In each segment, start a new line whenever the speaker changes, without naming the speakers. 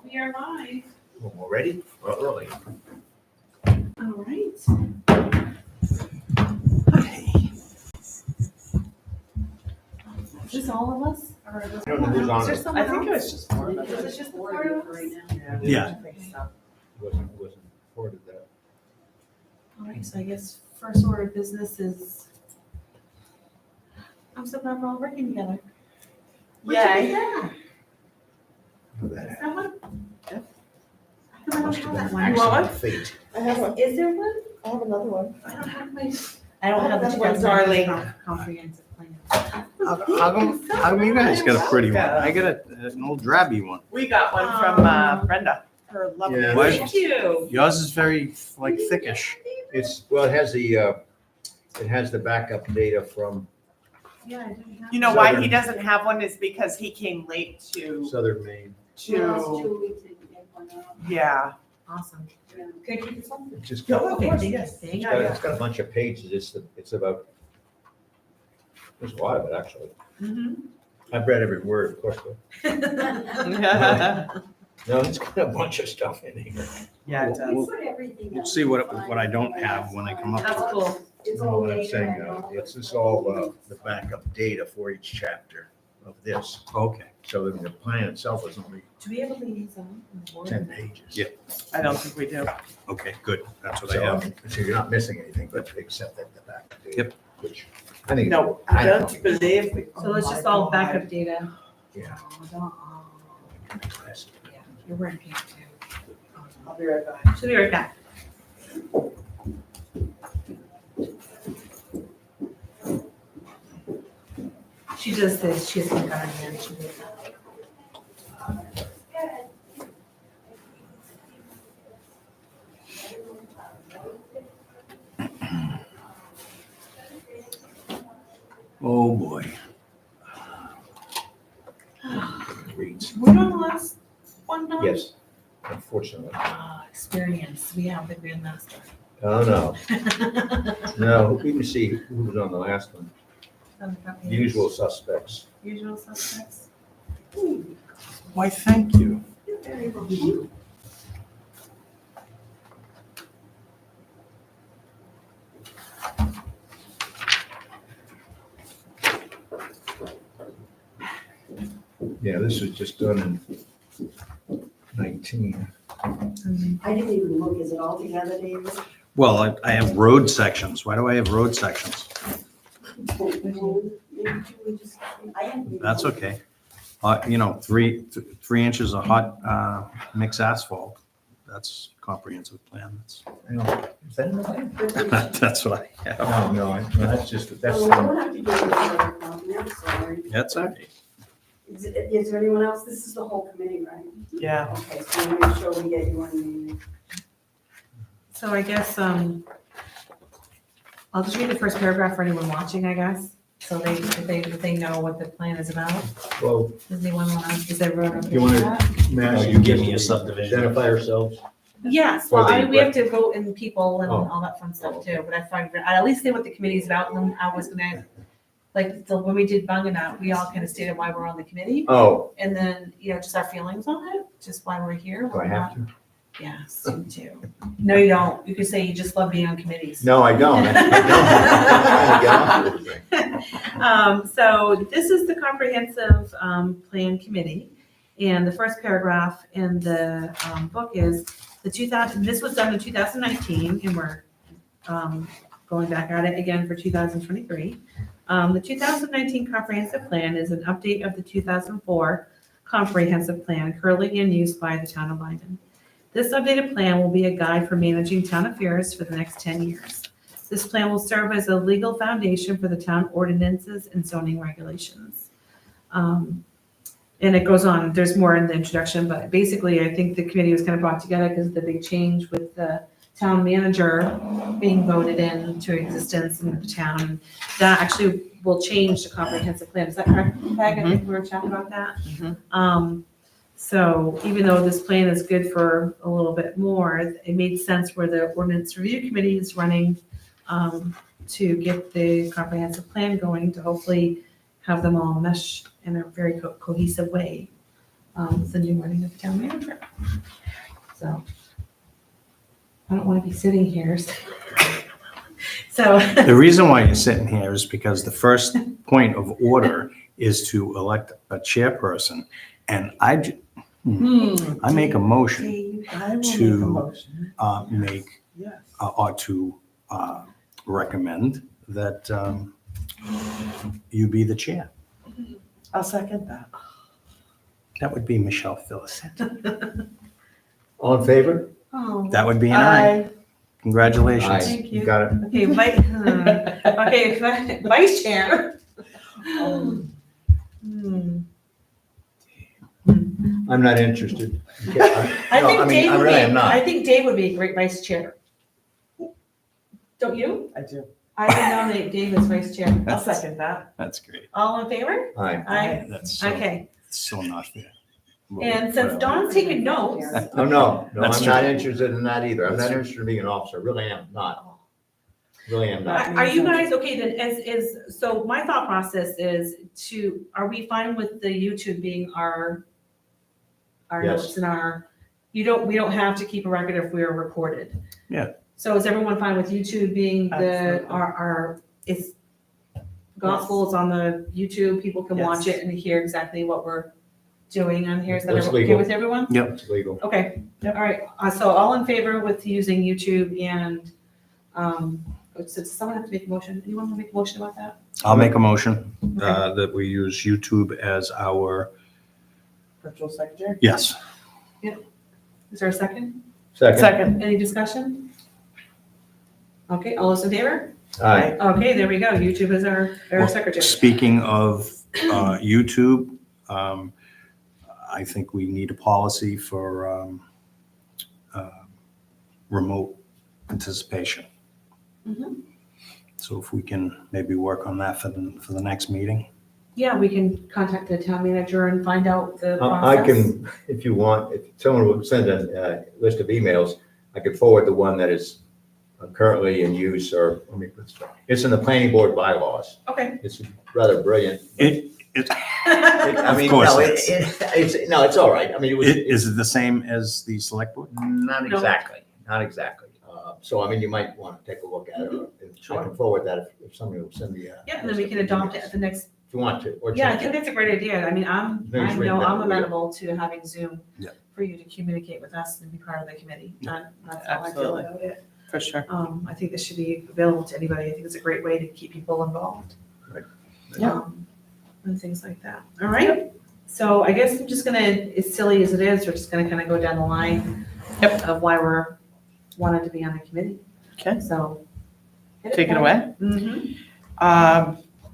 We are live.
We're ready? We're early.
All right. Is this all of us? Or is
I don't know who's on
is there
it.
someone
I think it
else?
was just four of
Is
us.
it just the four of us?
Yeah.
I think so.
Wasn't part of that.
All right, so I guess first order of business is, I'm so glad we're all working together.
Yay.
Know
Is
that
that one?
Yep.
Because I don't
must
have
have
that
been
one.
want one?
accident fate.
I have one.
Is there one?
I have another one.
I don't have my. I don't have the
That one's
2019
Darlene.
comprehensive plan.
How come you guys got a pretty one?
Yeah.
I got an old drabby one.
We got one from Brenda. Her lovely.
Yeah.
What?
Thank you.
Yours is very like thickish.
Well, it has the backup data from
Yeah, I didn't have.
You know why he doesn't have one is because he came late to,
Southern Maine.
yeah.
Awesome. Can I keep this one?
It's just
Yeah,
got,
of course,
Thank you.
yes.
Thank
Yeah,
you.
it's got a bunch of pages. It's about, there's a lot of it, actually.
Mhm.
I've read every word, of course.
Yeah,
No, it's got a bunch of stuff in here.
it does.
We'll see what I don't have when I come up.
That's cool.
No, what I'm saying, it's just all the backup data for each chapter of this.
Okay.
So that the plan itself is only
Do we have a liaison on the board?
10 pages.
Yeah.
I don't think we do.
Okay, good. That's what I
So,
have.
so you're not missing anything, but except that the backup data.
Yep.
Which I think.
No, I
don't
don't believe we.
So it's just all backup data.
Yeah.
Yeah, you're wearing pink too.
I'll be right back.
She'll be right back. She does this, she has pink on her hand, she does that.
Oh, boy.
Reads.
We're on the last one now?
Yes, unfortunately.
Experience, we have the Grandmaster.
Oh, no. No, we can see who was on the last one. Usual suspects.
Usual suspects.
Why, thank you.
Yeah, this was just done in 19.
I didn't even look, is it all together, David?
Well, I have road sections. Why do I have road sections? That's okay. You know, 3 inches of hot mix asphalt. That's comprehensive plan.
I don't- Is that in the plan?
That's what I have.
No, that's just, that's,
Oh, we don't have to do this other copy, I'm sorry.
That's all right.
Is there anyone else? This is the whole committee, right?
Yeah.
Okay, so we'll make sure we get you on
So I guess, I'll just read the first paragraph for anyone watching, I guess. So if they know what the plan is about.
well,
Does anyone want to, does everyone? okay
You
with
wanna-
that?
Matt,
you give me a subdivision.
Identify ourselves.
Yes,
For
well,
the-
we have to vote in people and
Oh.
all that fun stuff too, but I find, I at least say what the committee's about, and then I was gonna, like, so when we did Bungana, we all kind of stated why we're on the committee,
Oh,
and then, just our feelings on it, just why we're here.
do I have to?
Yes, you do. No, you don't. You could say you just love being on committees.
No, I don't. I don't. I'm trying to get off this thing.
So this is the comprehensive plan committee. And the first paragraph in the book is this was done in 2019, and we're going back at it again for 2023. The 2019 comprehensive plan is an update of the 2004 comprehensive plan currently in use by the town of Lynden. This updated plan will be a guide for managing town affairs for the next 10 years. This plan will serve as a legal foundation for the town ordinances and zoning regulations. And it goes on, there's more in the introduction, but basically I think the committee was kind of brought together because of the big change with the town manager being voted into existence in the town. That actually will change the comprehensive plan. Is that correct, Peg? I think we were chatting about that. So even though this plan is good for a little bit more, it made sense where the ordinance review committee is running to get the comprehensive plan going to hopefully have them all mesh in a very cohesive way. It's the new morning of town manager. So I don't want to be sitting here. So
The reason why you're sitting here is because the first point of order is to elect a chairperson. And I make a motion
I will
To-
make a motion.
make
Yes.
or to recommend that you be the chair.
I'll second that.
That would be Michelle Phyllis.
All in favor?
Oh,
That would be an aye.
Aye.
Congratulations.
Aye.
Thank you.
Got it.
okay, vice chair. Hmm.
I'm not interested.
I
No,
think
mean,
Dave
I
would
really
be.
am not.
I think Dave would be a great vice chair. Don't you?
I do.
I would nominate Dave as vice chair.
I'll second that.
That's great.
All in favor?
Aye.
Aye.
That's so,
Okay.
so not fair.
And since Dawn's taking notes,
Oh, no,
That's
I'm
true.
not interested in that either. I'm not interested in being an officer. Really am not. Really am not.
are you guys okay then? So my thought process is are we fine with the YouTube being our
Yes.
notes and we don't have to keep a record if we are recorded?
Yeah.
So is everyone fine with YouTube being
Absolutely.
it's gospel is on the YouTube, people can watch
Yes.
it and hear exactly what we're doing on here. Is that
It's
okay
legal.
with everyone?
It's legal.
Okay,
Yep.
all right, so all in favor with using YouTube and, so does someone have to make a motion? Anyone want to make a motion about that?
I'll make a motion
Okay.
that we use YouTube as our,
Virtual secretary?
yes.
Is there a second?
Second.
Second.
Any discussion? Okay, all those in favor?
Aye.
Okay, there we go, YouTube is our
Well,
secretary.
Speaking of YouTube, I think we need a policy for remote participation.
Mhm.
So if we can maybe work on that for the next meeting.
Yeah, we can contact the town manager and find out the
I
process.
can, if you want, if someone would send a list of emails, I could forward the one that is currently in use, or, let me put this, it's in the planning board bylaws.
Okay.
It's rather brilliant.
It,
I mean,
Of course
no,
it is.
it's all right. I mean, it was.
is it the same as the select board?
Not
No.
exactly, not exactly. So, I mean, you might want to take a look at it, or if I can forward that if somebody will send me a.
Yeah, and then we can adopt it at the next,
If you want to, or
yeah, I
change
think
it.
that's a great idea. I mean, I
Thanks for
know
that,
I'm
yeah.
amenable to having Zoom
Yeah.
for you to communicate with us and be part of the committee. That's how I feel
Absolutely.
about it.
For sure.
I think this should be available to anybody. I think it's a great way to keep people involved.
Right.
Yeah.
And things like that. All right. So I guess I'm just gonna, as silly as it is, we're just gonna kind of go down the line of why we're wanted to be on the committee.
Okay.
So.
Take it away.
Mm-hmm.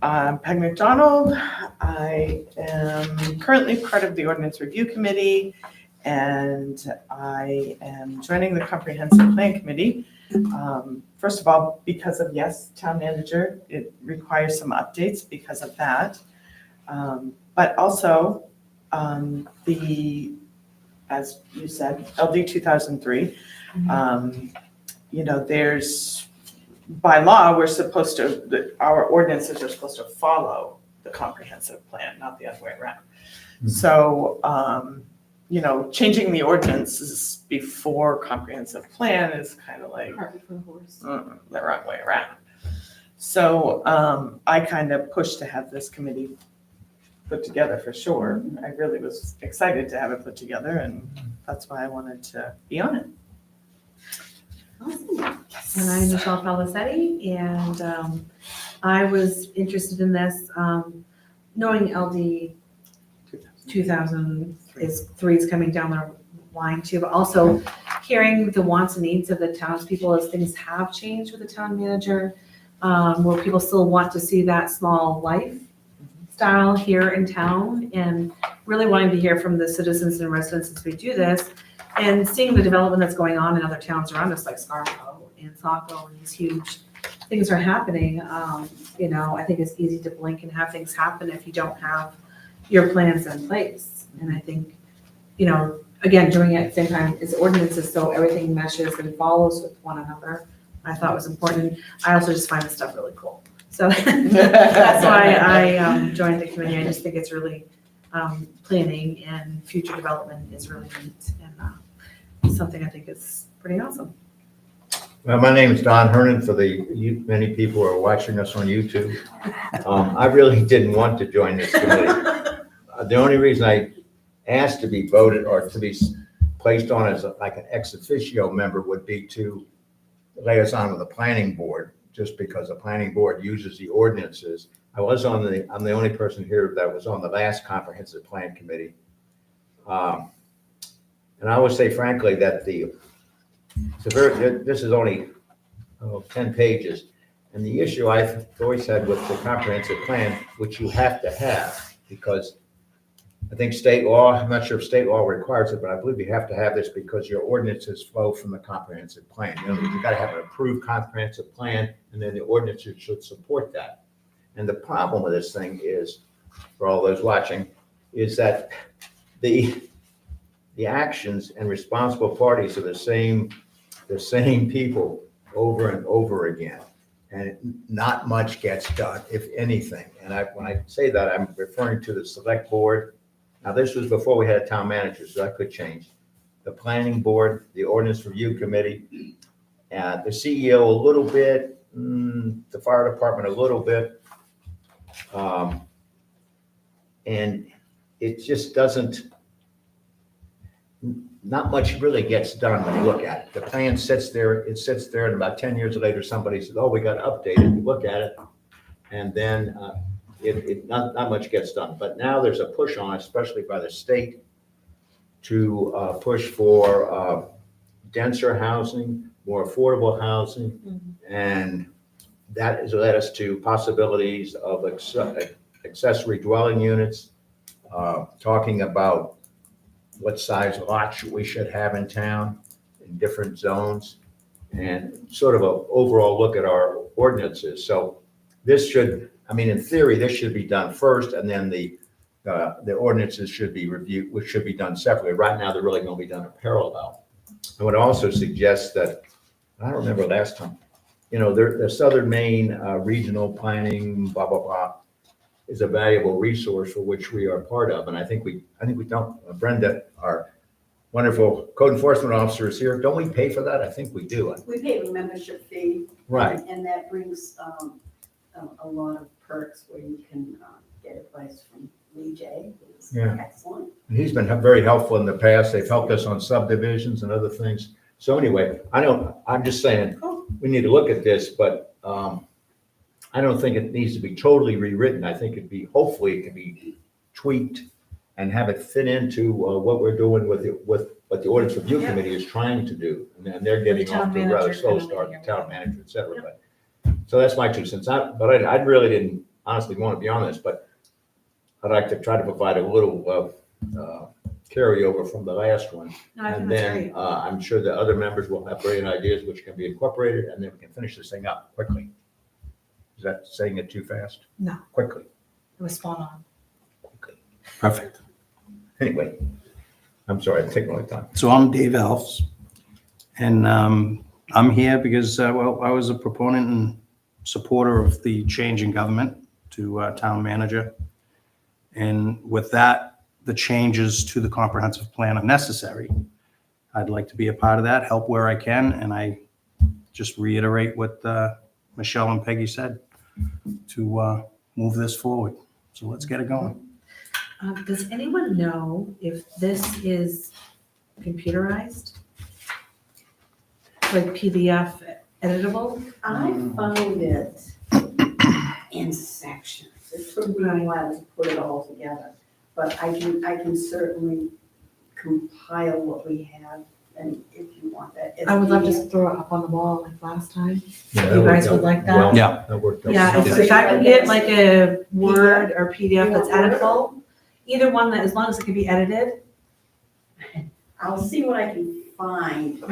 I'm Peg McDonald. I am currently part of the Ordinance Review Committee, and I am joining the Comprehensive Plan Committee. First of all, because of, yes, town manager, it requires some updates because of that. But also, as you said, LD 2003, there's, by law, we're supposed to, our ordinances are supposed to follow the comprehensive plan, not the other way around. So, changing the ordinances before comprehensive plan is kind of like
Cart before the horse.
the wrong way around. So I kind of pushed to have this committee put together for sure. I really was excited to have it put together, and that's why I wanted to be on it.
Awesome. And I'm Michelle Felicetti, and I was interested in this, knowing LD 2003 is coming down the line too, but also hearing the wants and needs of the townspeople as things have changed with the town manager, where people still want to see that small lifestyle here in town, and really wanting to hear from the citizens and residents as we do this, and seeing the development that's going on in other towns around us, like Scarborough and Saco, and these huge things are happening. I think it's easy to blink and have things happen if you don't have your plans in place. And I think, again, doing it at the same time as ordinances, so everything meshes and follows with one another, I thought was important. I also just find this stuff really cool. So that's why I joined the committee. I just think it's really planning and future development is really neat and something I think is pretty awesome.
Well, my name is Don Hernan for many people who are watching us on YouTube. I really didn't want to join this committee. The only reason I asked to be voted or to be placed on as like an ex officio member would be to lay us on with the planning board, just because the planning board uses the ordinances. I'm the only person here that was on the last comprehensive plan committee. And I would say frankly that this is only 10 pages. And the issue I've always had with the comprehensive plan, which you have to have, because I think state law, I'm not sure if state law requires it, but I believe you have to have this because your ordinances flow from the comprehensive plan. You know, you've got to have an approved comprehensive plan, and then the ordinances should support that. And the problem with this thing is, for all those watching, is that the actions and responsible parties are the same people over and over again. And not much gets done, if anything. And when I say that, I'm referring to the select board. Now, this was before we had a town manager, so that could change. The planning board, the ordinance review committee, the CEO a little bit, the fire department a little bit. And it just doesn't, not much really gets done when you look at it. The plan sits there, and about 10 years later, somebody says, oh, we got to update it. You look at it, and then not much gets done. But now there's a push on, especially by the state, to push for denser housing, more affordable housing, and that has led us to possibilities of accessory dwelling units, talking about what size lots we should have in town in different zones, and sort of an overall look at our ordinances. So this should, I mean, in theory, this should be done first, and then the ordinances should be reviewed, which should be done separately. Right now, they're really going to be done in parallel. I would also suggest that, I don't remember last time, you know, the Southern Maine Regional Planning, blah, blah, blah, is a valuable resource for which we are part of. And I think we don't, Brenda, our wonderful code enforcement officer is here. Don't we pay for that? I think we do.
We pay a membership fee.
Right.
And that brings a lot of perks where you can get advice from Lee J, who's
Yeah.
excellent.
And he's been very helpful in the past. They've helped us on subdivisions and other things. So anyway, I'm just saying, we need to look at this, but I don't think it needs to be totally rewritten. I think hopefully it can be tweaked and have it fit into what we're doing with what the ordinance review
Yeah.
committee is trying to do. And they're getting
The town
off to a rather
manager
slow
kind of
start,
thing,
the town manager, et cetera. But, so that's my 2 cents. But I really didn't honestly want to be on this, but I'd like to try to provide a little carryover from the last one.
No, I think
And
that's
then
great.
I'm sure the other members will have brilliant ideas which can be incorporated, and then we can finish this thing up quickly. Is that saying it too fast?
No,
Quickly.
it was spot on.
Perfect.
Anyway, I'm sorry, I'm taking a long time.
So I'm Dave Elfs, and I'm here because, well, I was a proponent and supporter of the change in government to town manager. And with that, the changes to the comprehensive plan are necessary. I'd like to be a part of that, help where I can, and I just reiterate what Michelle and Peggy said, to move this forward. So let's get it going.
Does anyone know if this is computerized? Like PDF editable?
I found it in sections. It took me a while to put it all together, but I can certainly compile what we have, and if you want that.
I would love to
PDF.
throw it up on the wall like last time.
Yeah,
You guys would like that?
Well,
Yeah.
that worked out.
Yeah,
So
if I
you
can
like
get
this?
like a Word or PDF that's
You want Word?
editable, either one that, as long as it can be edited,
I'll see what I can find.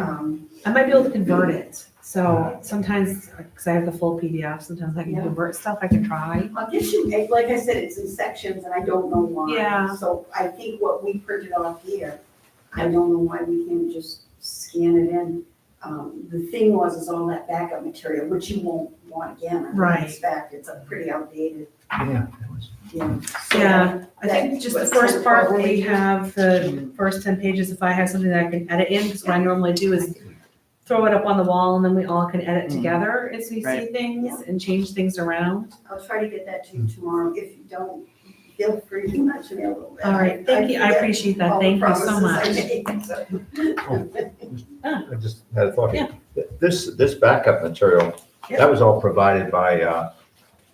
I might be able to convert it. So sometimes, because I have the full PDF, sometimes I can
Yeah.
convert stuff, I can try.
I'll get you, like I said, it's in sections and I don't know why.
Yeah.
So I think what we printed off here, I don't know why we can't just scan it in. The thing is all that backup material, which you won't want again.
Right.
In fact, it's a pretty outdated,
Yeah. that was-
yeah. So
Yeah, I think
that
just the
was
first
kind of
part,
what
we
we-
have the first 10 pages, if I have something that I can edit in, because what I normally do is throw it up on the wall and then we all can edit together as we see
Right.
things and change things around.
I'll try to get that to you tomorrow. If you don't, feel free to nudge me a little bit.
All right, thank you, I
forget
appreciate that,
all the
thank you so
promises
much.
I make, so.
I just had a thought.
Yeah.
This backup material, that was all provided by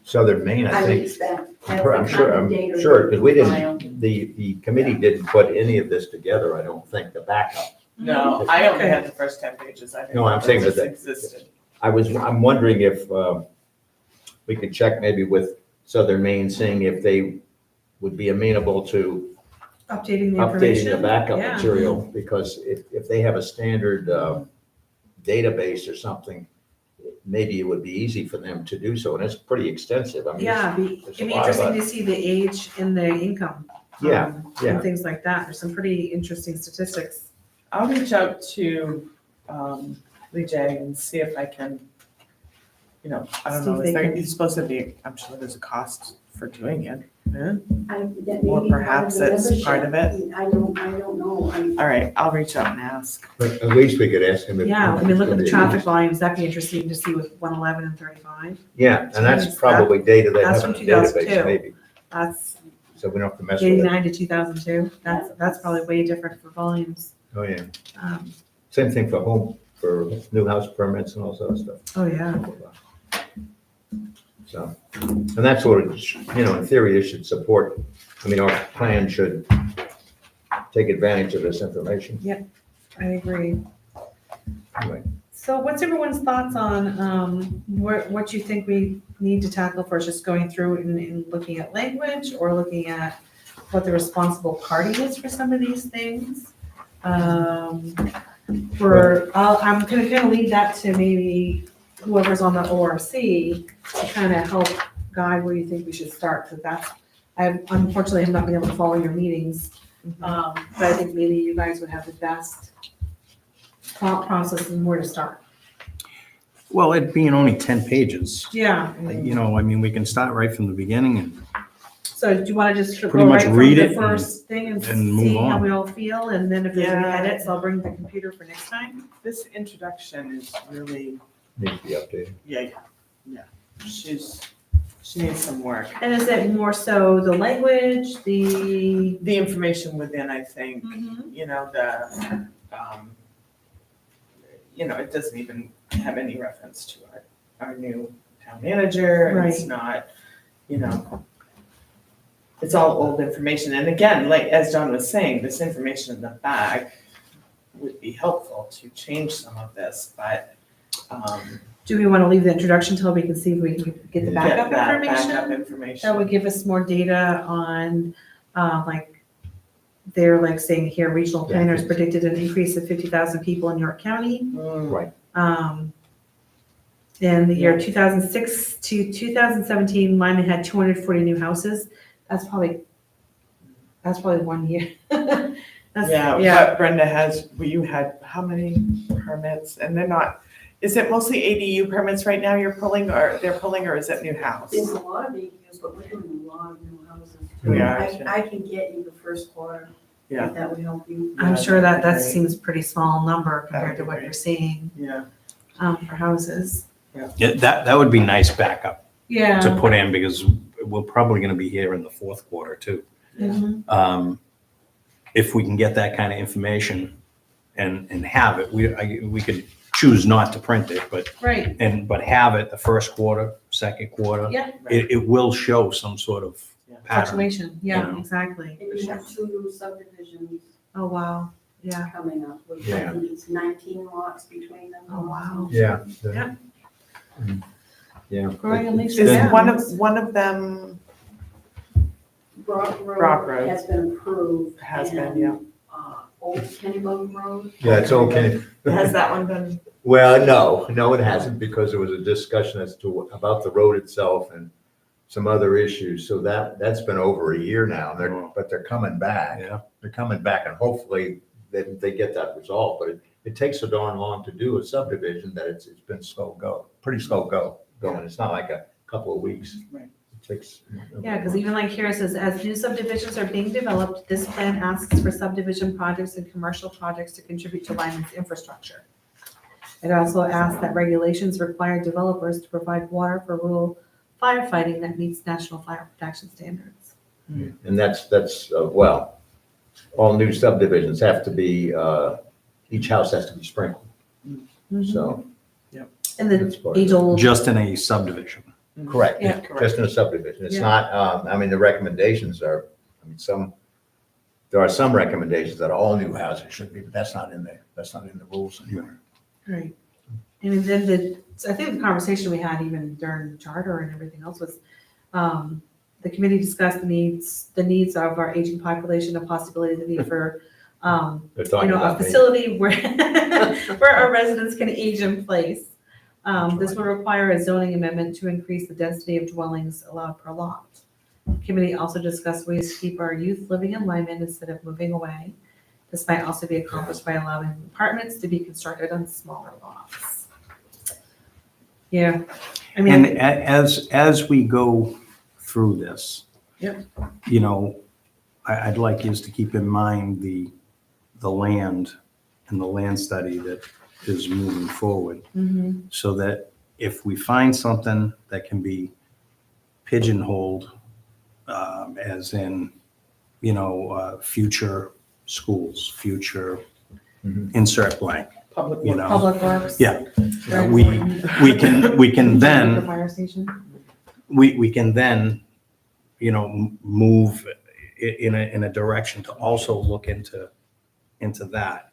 Southern Maine, I
I
think.
expect.
I'm sure, because we didn't, the committee didn't put any of this together, I don't think, the backup.
No, I only
Okay.
had the first 10 pages. I didn't
No, I'm
know
saying
this
that-
existed.
I'm wondering if we could check maybe with Southern Maine, seeing if they would be amenable to
Updating the
updating
information.
the backup
Yeah.
material, because if they have a standard database or something, maybe it would be easy for them to do so, and it's pretty extensive, I mean.
Yeah,
there's
it'd
a
be
lot of
interesting to see the age and the income.
Yeah, yeah.
And things like that, there's some pretty interesting statistics.
I'll reach out to Lee J and see if I can, I don't
See
know,
if
is
they
there,
can-
it's supposed to be, I'm sure there's a cost for doing it. Yeah.
That
Or
may be
perhaps
part of the
it's part of
membership. I don't know.
All right, I'll reach out and ask.
But at least we could ask him if.
Yeah, I mean, look at the
if-
traffic volumes, that'd be interesting to see with 111 and 35.
Yeah, and that's
Jeez,
probably data they
that's
have in
from
the database,
2002.
maybe,
That's
so we don't have to mess with it.
89 to 2002, that's probably way different for volumes.
Oh, yeah.
Um,
Same thing for new house permits and all sort of stuff.
Oh, yeah.
So, and that's what, in theory, it should support, our plan should take advantage of this information.
I agree.
Anyway,
So what's everyone's thoughts on what you think we need to tackle first, just going through and looking at language or looking at what the responsible party is for some of these things? I'm gonna leave that to maybe whoever's on the ORC to kind of help guide where you think we should start, because I unfortunately have not been able to follow your meetings. But I think maybe you guys would have the best thought process and where to start.
Well, it being only 10 pages,
Yeah,
we can start right from the beginning and
so do you want to just go
Pretty much
right from
read
the
it
first thing and
and move
see how
on.
we all feel? And then if there's any
Yeah.
edits, I'll bring the computer for next time.
This introduction is really,
needs to be updated.
yeah. She needs some work.
And is it more so the language, the?
The information within, I think,
Mhm.
it doesn't even have any reference to our new town manager. And it's not, it's all old information. And again, like, as John was saying, this information in the back would be helpful to change some of this, but,
Do we want to leave the introduction till we can see if we can get the
Yeah.
get
backup
that
information?
backup information.
That would give us more data on, they're like saying here, regional
Yeah.
planners predicted an increase of 50,000 people in York County.
Mm,
In the year 2006 to 2017, Lyman had 240 new houses. That's probably 1 year.
Yeah,
Yeah,
but Brenda you had how many permits? And they're not, is it mostly ADU permits right now they're pulling, or is it new house?
There's a lot of ADUs, but we're doing a lot of new houses.
We are,
I can get you the first quarter.
Yeah.
If that would help you.
I'm sure that
That'd be great.
seems pretty small number compared to
That'd be
what
great.
you're seeing
Yeah.
for houses.
yeah, that would be nice backup to
Yeah.
put in, because we're probably going to be here in the fourth quarter too.
Mhm.
If we can get that kind of information and have it, we could choose not to print it, but
Right,
have it the first quarter, second quarter.
yeah,
It will show some sort of
Yeah.
pattern.
fluctuation, yeah,
Yeah.
exactly.
And you have 2 new subdivisions
Oh, wow, yeah.
coming up. With,
Yeah.
I think it's 19 lots between them.
Oh, wow.
Yeah.
Yeah.
Yeah.
Growing in leaps
Is
and bounds.
one of them
Brock
Brock Road.
Road has been approved.
Has been,
and,
yeah.
Old Kennybug Road.
Yeah, it's okay.
Has that one been?
Well, no, it hasn't, because there was a discussion about the road itself and some other issues, so that's been over a year now, but they're coming back.
Yeah.
They're coming back, and hopefully they get that resolved, but it takes so darn long to do a subdivision that it's been pretty slow going. It's not like a couple of weeks.
Right.
It takes.
Yeah, because even like here it says, as new subdivisions are being developed, this plan asks for subdivision projects and commercial projects to contribute to Lyman's infrastructure. It also asks that regulations require developers to provide water for rural firefighting that meets national fire protection standards.
And that's, well, all new subdivisions have to be, each house has to be sprinkled, so.
And the
that's part of it.
age-old,
Just in a subdivision.
Correct,
Yeah.
just in a subdivision. It's
Yeah.
not, I mean, the recommendations are, I mean, there are some recommendations that all new houses should be, but that's not in there. That's not in the rules anymore.
right. And then I think the conversation we had even during charter and everything else was, the committee discussed the needs of our aging population, the possibility, the need for,
They're talking
a
about me.
facility where, where our residents can age in place. This would require a zoning amendment to increase the density of dwellings allowed per lot. Committee also discussed ways to keep our youth living in Lyman instead of moving away. This might also be accomplished by allowing apartments to be constructed on smaller lots. Yeah, I
And
mean,
as we go through this.
Yep.
You know, I'd like you to keep in mind the land and the land study that is moving forward.
mhm,
So that if we find something that can be pigeonholed, as in, future schools, future
Mhm.
insert blank,
Public
you
works.
know.
public works.
Yeah.
Very
We
important.
we can
The
then,
fire station.
we can then, move in a direction to also look into that,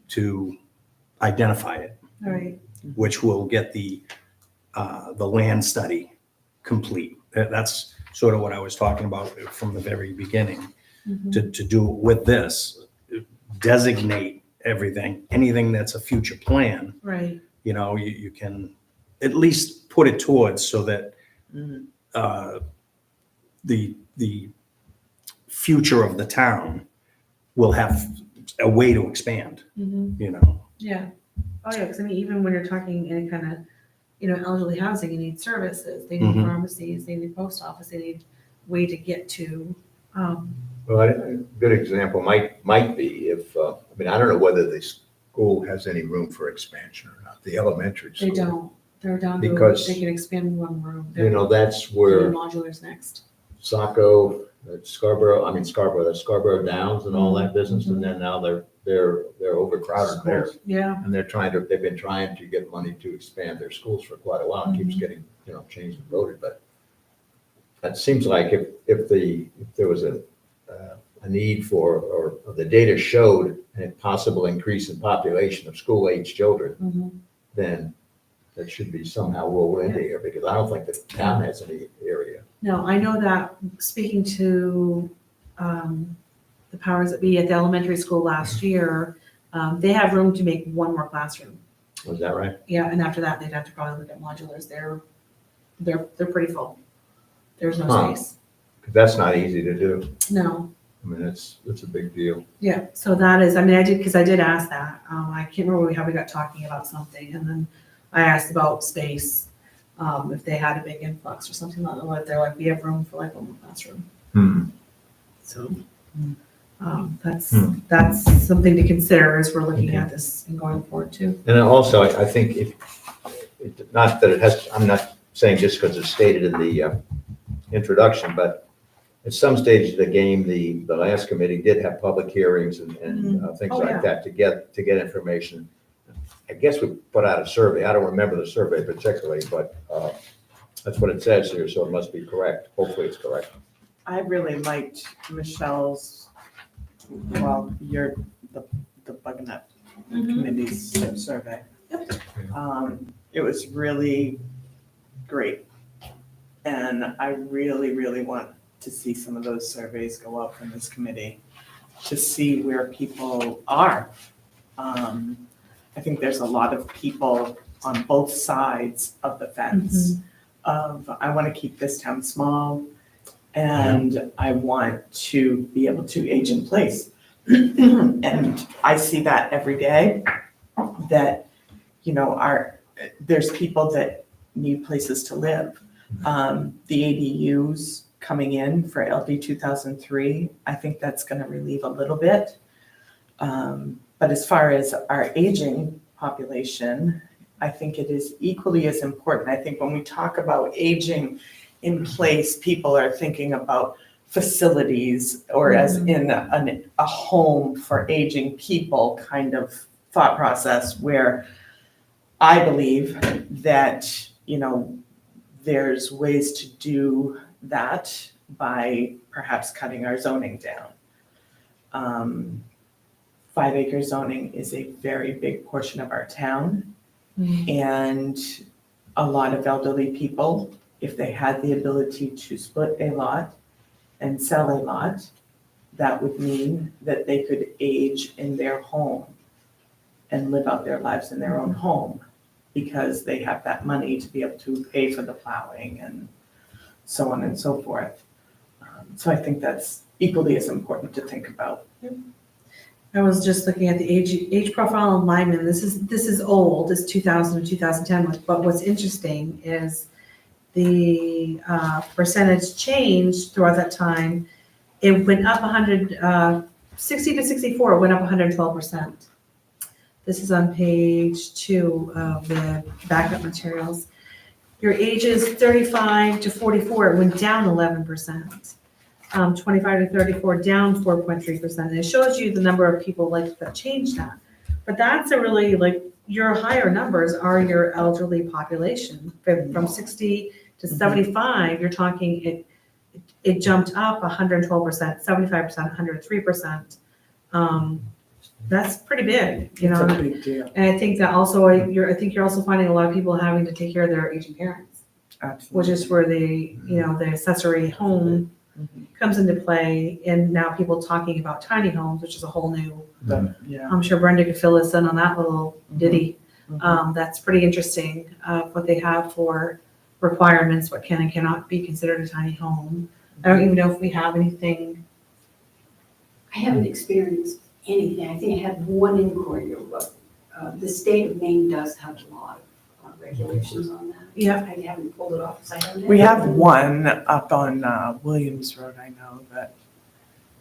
to identify it,
All right,
which will get the land study complete. That's sort of what I was talking about from the very beginning,
mhm,
to do with this, designate everything, anything that's a future plan,
right,
you can at least put it towards so that
Mhm.
the future of the town will have a way to expand,
mhm. Yeah. Oh, yeah, because I mean, even when you're talking any kind of, elderly housing, you need services, they need
Mhm.
pharmacies, they need post office, they need way to get to,
Well, a good example might be if, I mean, I don't know whether the school has any room for expansion or not, the elementary
they
school.
don't, they're down to,
Because-
they can expand one room.
That's
They're
where
doing modulars next.
Saco, Scarborough Downs and all that business, and then now they're overcrowded there.
Yeah,
And they've been trying to get money to expand their schools for quite a while. It keeps getting, changed and voted, but it seems like if there was a need for, or the data showed a possible increase in population of school-age children,
mhm.
then that should be somehow rolled into here, because I don't think the town has any area.
No, I know that, speaking to the powers that be at the elementary school last year, they have room to make one more classroom.
Was that right?
Yeah, and after that, they'd have to probably look at modulars. They're pretty full. There's no
Huh.
space.
'Cause that's not easy to do.
No,
I mean, it's a big deal.
yeah, so that is, I mean, because I did ask that. I can't remember how we got talking about something, and then I asked about space, if they had a big influx or something like that. They're like, we have room for like one more classroom. So, that's something to consider as we're looking at this and going forward too.
And also, I think not that it has, I'm not saying just because it's stated in the introduction, but at some stage of the game, the last committee did have public hearings and things
Oh, yeah.
like that to get information. I guess we put out a survey. I don't remember the survey particularly, but that's what it says here, so it must be correct. Hopefully it's correct.
I really liked Michelle's, you're the Bug Net Committee's survey. It was really great. And I really, really want to see some of those surveys go up from this committee to see where people are. I think there's a lot of people on both sides of the fence of, I want to keep this town small and I want to be able to age in place. And I see that every day. that, there's people that need places to live. The ADUs coming in for LD 2003, I think that's going to relieve a little bit. But as far as our aging population, I think it is equally as important. I think when we talk about aging in place, people are thinking about facilities or as in a home for aging people kind of thought process, where I believe that, there's ways to do that by perhaps cutting our zoning down. 5-acre zoning is a very big portion of our town. And a lot of elderly people, if they had the ability to split a lot and sell a lot, that would mean that they could age in their home and live out their lives in their own home, because they have that money to be able to pay for the plowing and so on and so forth. So I think that's equally as important to think about.
I was just looking at the age profile in Lyman. This is old. It's 2000 to 2010. But what's interesting is the percentage changed throughout that time. It went up 60 to 64. It went up 112%. This is on page 2 of the backup materials. Your ages 35 to 44, it went down 11%. 25 to 34, down 4.3%. And it shows you the number of people that changed that. But that's a really, your higher numbers are your elderly population. From 60 to 75, you're talking it jumped up 112%, 75%, 103%. That's pretty big,
It's a big deal.
And I think that also, I think you're also finding a lot of people having to take care of their aging parents,
Absolutely.
which is where the accessory home comes into play. And now people talking about tiny homes, which is a whole new,
Yeah.
I'm sure Brenda could fill us in on that little ditty. That's pretty interesting, what they have for requirements, what can and cannot be considered a tiny home. I don't even know if we have anything.
I haven't experienced anything. I think I had one inquiry, but the state of Maine does have a lot of regulations on that.
Yeah.
I haven't pulled it off, because I haven't.
We have one up on Williams Road, I know, that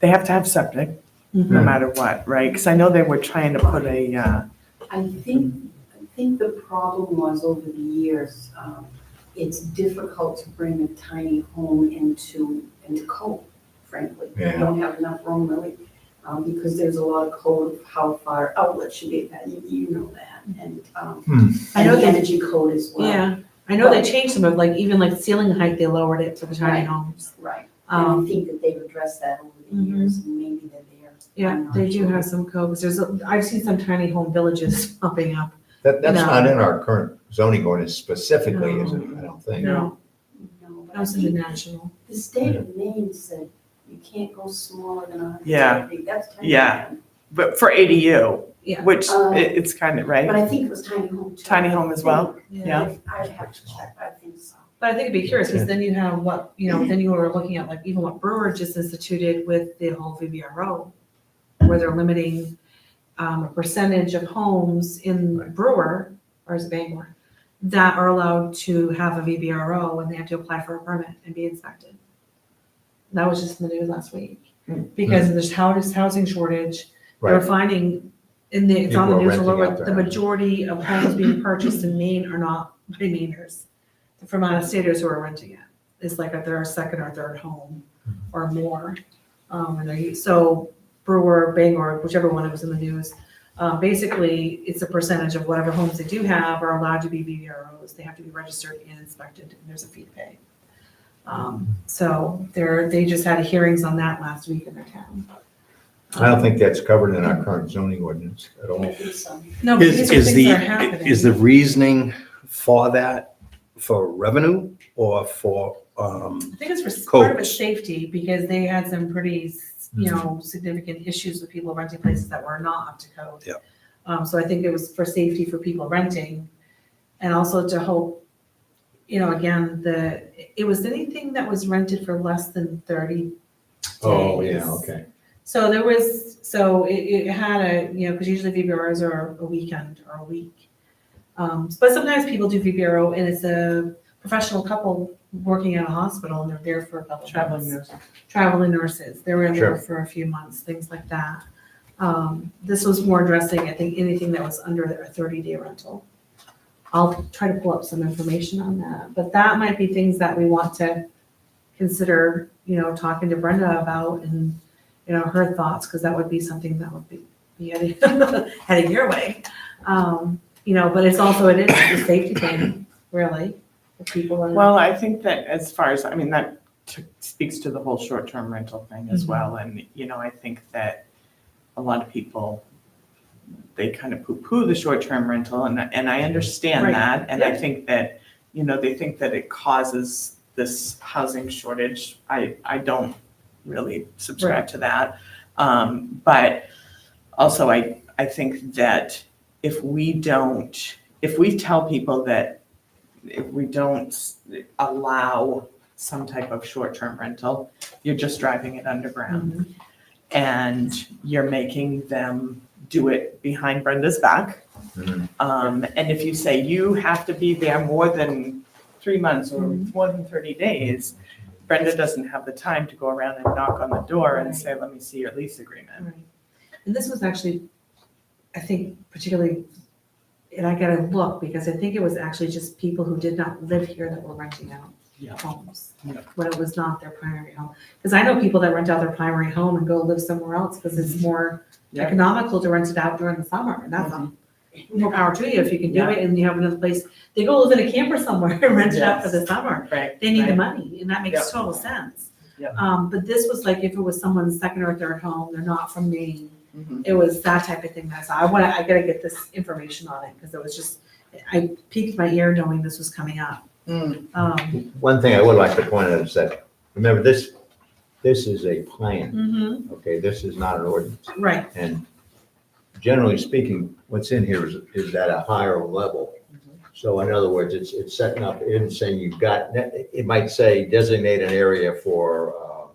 they have to have septic no matter what, right? Because I know they were trying to put a,
I think the problem was over the years, it's difficult to bring a tiny home into code, frankly. You
Yeah.
don't have enough room really, because there's a lot of code of how far outlet should be, you know that, and,
I know
and the
they-
energy code as well.
Yeah, I know they changed some of even ceiling height, they lowered it for the tiny
Right.
homes.
Right, and I
Um,
think that they've addressed that over the
Mhm.
years, and maybe they're there.
yeah,
I'm not
they do
sure.
have some codes. I've seen some tiny home villages popping up.
That's
No.
not in our current zoning ordinance specifically, is it?
No.
I don't think.
No,
No, but
that
I
was
think
international.
the state of Maine said you can't go smaller than 100
Yeah.
square feet. That's tiny.
Yeah. but for ADU,
Yeah.
which
Uh,
it's kind of,
But
right?
I think it was tiny home too.
Tiny home as well? Yeah.
I'd have to check, I think so.
But I think it'd be curious, because then you have then you were looking at even what Brewer just instituted with the whole VBRO, where they're limiting a percentage of homes in Brewer, or is it Bangor, that are allowed to have a VBRO, and they have to apply for a permit and be inspected. That was just in the news last week. Because there's housing shortage, they were
Right.
finding, it's on the
People are
news,
renting
all over,
out their
the
houses.
majority of homes being purchased in Maine are not by Mainers. From out-of-staters who are renting it. It's like their second or third home or more. So Brewer, Bangor, whichever one was in the news, basically it's a percentage of whatever homes they do have are allowed to be VBROs. They have to be registered and inspected, and there's a fee to pay. So they just had hearings on that last week in their town.
I don't think that's covered in our current zoning ordinance at
I
all.
think so.
No, but these are
Is
things that are happening.
is the reasoning for that for revenue or for,
I think it's for part of it's
codes?
safety, because they had some pretty, significant issues with people renting places that were not up to code.
Yep.
So I think it was for safety for people renting, and also to hope, again, it was anything that was rented for less than 30 days.
Oh, yeah, okay.
So there was, so it had a, you know, because usually VBROs are a weekend or a week. But sometimes people do VBRO and it's a professional couple working in a hospital and they're there for a couple of
Traveling
months.
nurses.
Traveling nurses, they were in there
Sure.
for a few months, things like that. This was more addressing, I think, anything that was under a 30-day rental. I'll try to pull up some information on that, but that might be things that we want to consider, you know, talking to Brenda about and, you know, her thoughts, because that would be something that would be heading your way. You know, but it's also, it is a safety thing, really, if people are.
Well, I think that as far as, I mean, that speaks to the whole short-term rental thing as well. And, you know, I think that a lot of people, they kind of poo-poo the short-term rental, and I understand
Right.
that. And I think that, you know, they think that it causes this housing shortage. I don't really subscribe to that. But also, I think that if we tell people that if we don't allow some type of short-term rental, you're just driving it underground.
Mhm.
And you're making them do it behind Brenda's back.
Mhm.
And if you say you have to be there more than 3 months or
Mhm.
more than 30 days, Brenda doesn't have the time to go around and knock on the door and say, let me see your lease agreement.
Right. And this was actually, I think particularly, and I gotta look, because I think it was actually just people who did not live here that were renting out
Yeah.
homes.
Yeah.
When it was not their primary home. Because I know people that rent out their primary home and go live somewhere else because it's more
Yeah.
economical to rent it out during the summer, and that's more power to you if you can do
Yeah.
it and you have another place. They go live in a camper somewhere and rent it out for the summer.
Right.
They need the
right.
money, and that makes
Yep.
total sense.
Yep.
But this was like if it was someone's second or third home, they're not from Maine.
Mhm.
It was that type of thing that I saw. I gotta get this information on it, because it was just, I piqued my ear knowing this was coming up.
Mm.
One thing I would like to point out is that, remember, this is a plan, okay? This is not an ordinance.
Right,
And generally speaking, what's in here is at a higher level. So in other words, it's setting up, it's saying you've got, it might say designate an area for,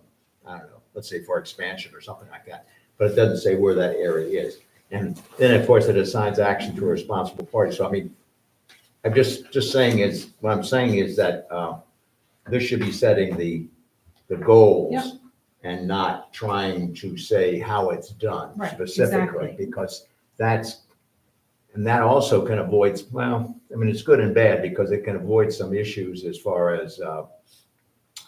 I don't know, let's say for expansion or something like that. But it doesn't say where that area is. And then, of course, it assigns action to a responsible party. So I mean, I'm just saying is, what I'm saying is that this should be setting the goals
Yep.
and not trying to say how it's done
Right,
specifically,
exactly.
because and that also can avoid, well, I mean, it's good and bad because it can avoid some issues as far as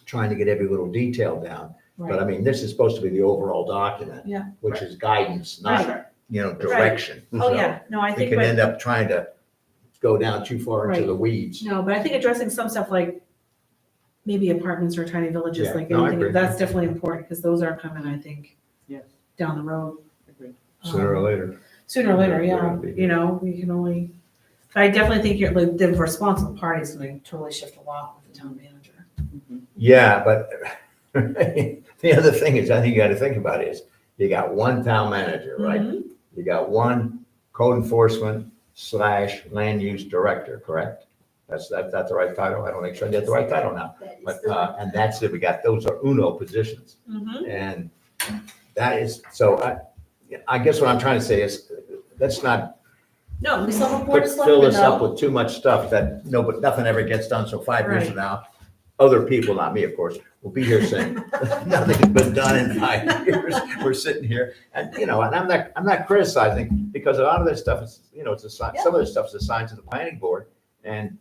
trying to get every little detail down. But I
right.
mean, this is supposed to be the overall document,
Yeah.
which is guidance, not,
Sure.
direction.
Oh,
So
yeah, no, I
We
think,
can
but,
end up trying to go down too far into
Right.
the weeds.
no, but I think addressing some stuff like maybe apartments or tiny villages,
Yeah,
like
no, I
anything,
agree.
that's definitely important, because those are coming, I think,
Yes.
down the road.
Agreed.
Sooner or later.
Sooner or later,
Yeah,
yeah,
they're gonna be
you know, we can only, but I definitely think you're, like, the responsible party is gonna totally shift a lot with the town manager.
Yeah, but the other thing is, I think you gotta think about is, you got one town manager, right?
Mhm.
You got one code enforcement / land use director, correct? That's the right title? I don't make sure I get the right title now.
That is
But,
the-
and that's it, those are UNO positions.
Mhm.
And that is, so I guess what I'm trying to say is, let's not
No, we still have a board of
fill
selectmen
this up
though.
with too much stuff that, but nothing ever gets done, so 5 years from
Right.
now, other people, not me, of course, will be here saying, nothing's been done in 5 years. We're sitting here, and, and I'm not criticizing, because a lot of this stuff is, it's assigned, some of this stuff is assigned to the planning board. And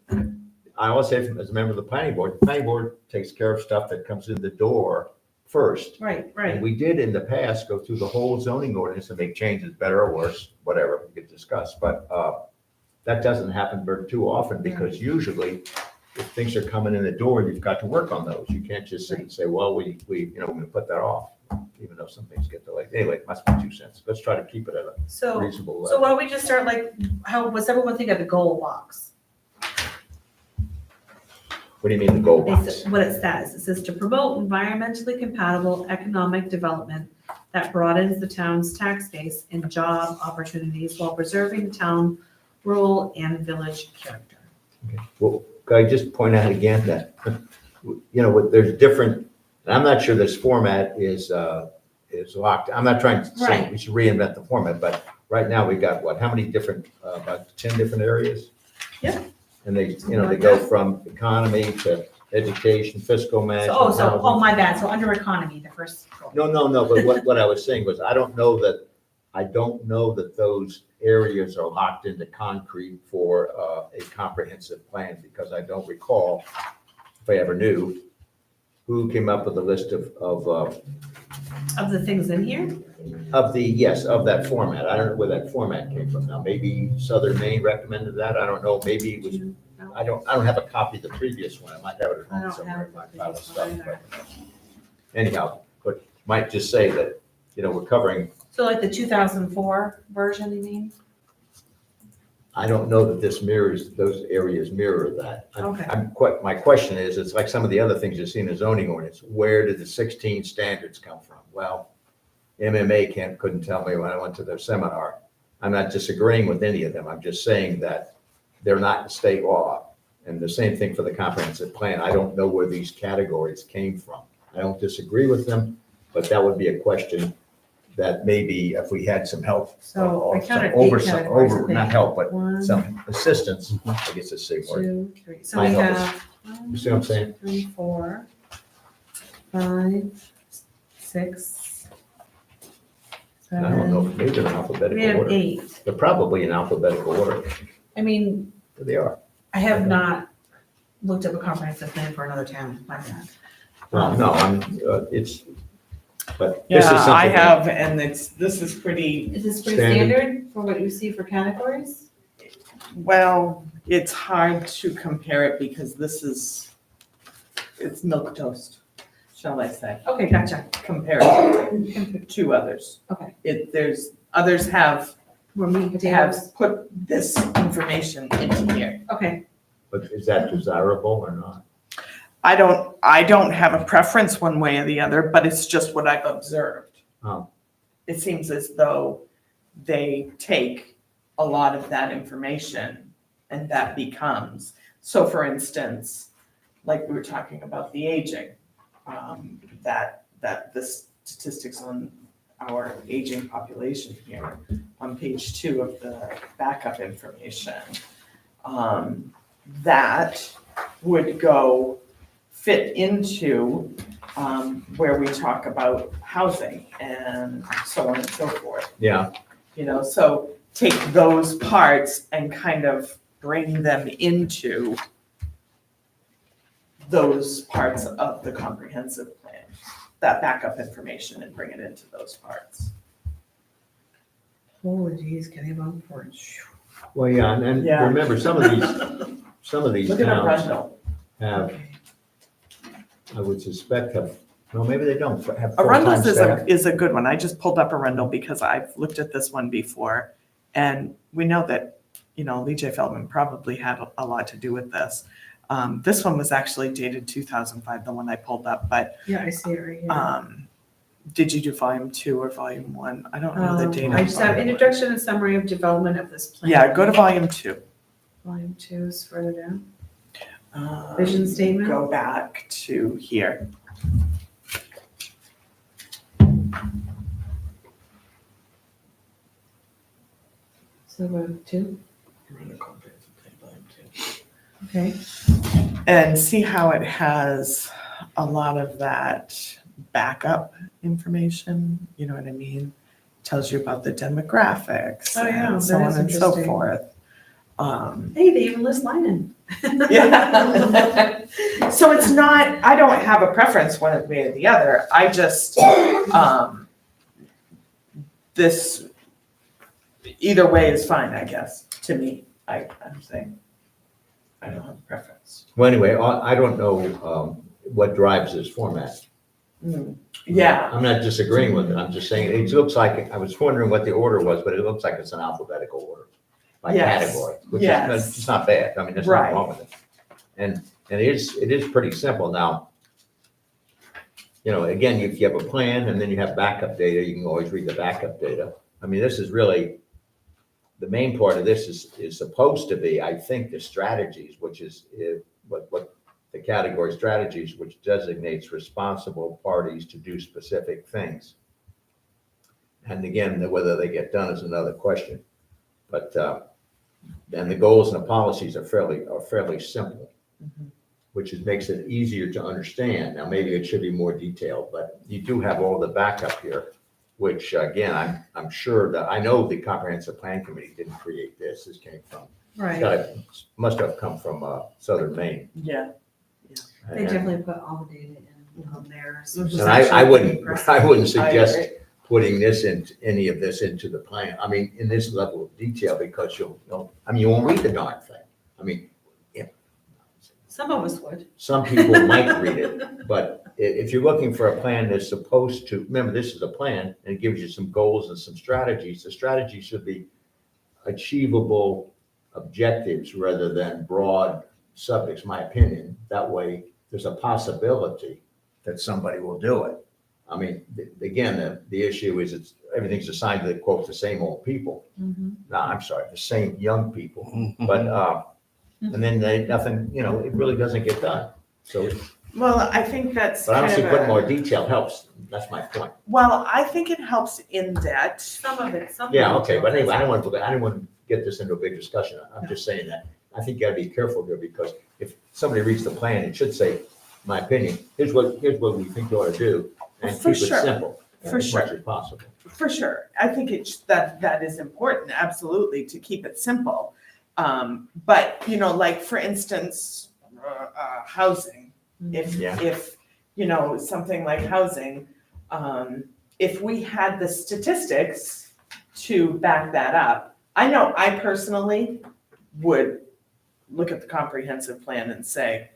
I always say, as a member of the planning board takes care of stuff that comes in the door first.
Right,
And
right,
we did in the past go through the whole zoning ordinance and make changes, better or worse, whatever, we could discuss. But that doesn't happen very too often, because usually if things are coming in the door, you've got to work on those. You can't just sit and say, well, we're going to put that off, even though some things get delayed. Anyway, it must be 2 cents. Let's try to keep it at a
so,
reasonable
so
level.
why don't we just start like, what's everyone think of the goal box?
What do you mean the goal box?
It's what it says to promote environmentally compatible economic development that broadens the town's tax base and job opportunities while preserving the town rural and village character.
Well, could I just point out again that, there's different, and I'm not sure this format is is locked. I'm not trying to say
Right.
we should reinvent the format, but right now we got what, how many different, about 10 different areas?
Yeah.
And they go from economy to education, fiscal management,
Oh,
housing.
my bad, so under economy, the first.
No, but what I was saying was, I don't know that those areas are locked into concrete for a comprehensive plan, because I don't recall, if I ever knew, who came up with a list of
Of the things in here?
of that format. I don't know where that format came from now. Maybe Southern Maine recommended that. I don't know. Maybe it was, I don't have a copy of the previous one. I might have it at
I
home
don't
somewhere
have
in my
the
pile of
previous
stuff.
one either.
but Anyhow, but might just say that, we're covering,
So like the 2004 version, you mean?
I don't know that those areas mirror that.
Okay.
My question is, it's like some of the other things you see in the zoning ordinance. Where did the 16 standards come from? Well, MMA couldn't tell me when I went to their seminar. I'm not disagreeing with any of them. I'm just saying that they're not in state law. And the same thing for the comprehensive plan. I don't know where these categories came from. I don't disagree with them, but that would be a question that maybe if we had some help.
So
or
I
some
counted 8
oversight-
categories, I
Not
think.
help, but
1,
some assistance, I guess it's the same word.
2, 3. So
Might
we
help us.
have.
You see what I'm saying?
3, 4, 5, 6,
I don't know,
7.
maybe they're in
We
alphabetical
have
order.
8.
They're probably in alphabetical order.
I mean,
They are.
I have not looked up a comprehensive plan for another town like that.
Well, no, but this is
Yeah,
something.
I
that-
have, and this is pretty,
Is this pretty
Standard.
standard for what you see for categories?
well, it's hard to compare it because it's milquetoast, shall I say,
Okay, gotcha.
compared to others.
Okay.
Others have
More meat and potatoes.
put this information into here.
Okay,
But is that desirable or not?
I don't have a preference one way or the other, but it's just what I've observed.
Oh.
It seems as though they take a lot of that information and that becomes, so for instance, like we were talking about the aging, that the statistics on our aging population here on page 2 of the backup information, that would fit into where we talk about housing and so on and so forth.
Yeah,
So take those parts and kind of bring them into those parts of the comprehensive plan, that backup information, and bring it into those parts.
holy geez, can I vote for it?
well, yeah, and
Yeah.
remember, some of these
Look at
towns
Arundel.
have,
Okay.
I would suspect no, maybe they don't, have full-time
Arundel's
staff.
is a good one. I just pulled up Arundel because I've looked at this one before. And we know that, Lee J. Feldman probably had a lot to do with this. This one was actually dated 2005, the one I pulled up, but
Yeah, I see it right here.
did you do volume 2 or volume 1? I don't know the date.
I
of
just have
volume one.
introduction and summary of development of this plan.
Yeah, go to volume 2.
Volume 2 is further down.
Um,
Vision statement.
Go back to here.
So volume 2, okay.
And see how it has a lot of that backup information, you know what I mean? Tells you about the demographics
Oh, yeah,
and so
that
on
is
and so
interesting.
forth.
Hey, they even list Lyman.
Yeah. So it's not, I don't have a preference one way or the other. I just, this, either way is fine, I guess, to me. I'm saying, I don't have a preference.
Well, anyway, I don't know what drives this format.
Yeah,
I'm not disagreeing with it. I'm just saying, it looks like, I was wondering what the order was, but it looks like it's an alphabetical order by
Yes.
category, which
Yes.
is not bad. I mean, there's
Right.
nothing wrong with it. And it is pretty simple now. Again, if you have a plan and then you have backup data, you can always read the backup data. I mean, this is really, the main part of this is supposed to be, I think, the strategies, which is what the category strategies, which designates responsible parties to do specific things. And again, whether they get done is another question. But, and the goals and the policies are fairly simple, which makes it easier to understand. Now, maybe it should be more detailed, but you do have all the backup here, which again, I'm sure that, I know the Comprehensive Plan Committee didn't create this. This came from,
Right.
must have come from Southern Maine.
Yeah.
They
And
definitely put all the data in on theirs. which is
and I
actually
wouldn't,
pretty impressive.
I wouldn't
I
suggest
agree.
putting this into, any of this into the plan. I mean, in this level of detail, because you won't read the darn thing. I mean,
Some of us would.
some people might read it, but if you're looking for a plan that's supposed to, remember, this is a plan, and it gives you some goals and some strategies. The strategy should be achievable objectives rather than broad subjects, my opinion. That way, there's a possibility that somebody will do it. I mean, again, the issue is everything's assigned to, quote, the same old people. No, I'm sorry, the same young people. But, and then nothing, it really doesn't get done. So,
Well, I think that's
but
kind
honestly,
of
putting
a,
more detail helps. That's my point.
well, I think it helps in that,
Some of it, some. of
Yeah,
it.
okay, but anyway, I don't want to get this into a big discussion. I'm just saying that I think you gotta be careful here, because if somebody reads the plan, it should say, my opinion, here's what we think you ought to do, and
For
keep it
sure.
simple
For
as much
sure.
as possible.
for sure, I think that is important, absolutely, to keep it simple. But, like, for instance, housing,
Yeah.
if, something like housing, if we had the statistics to back that up, I know I personally would look at the comprehensive plan and say,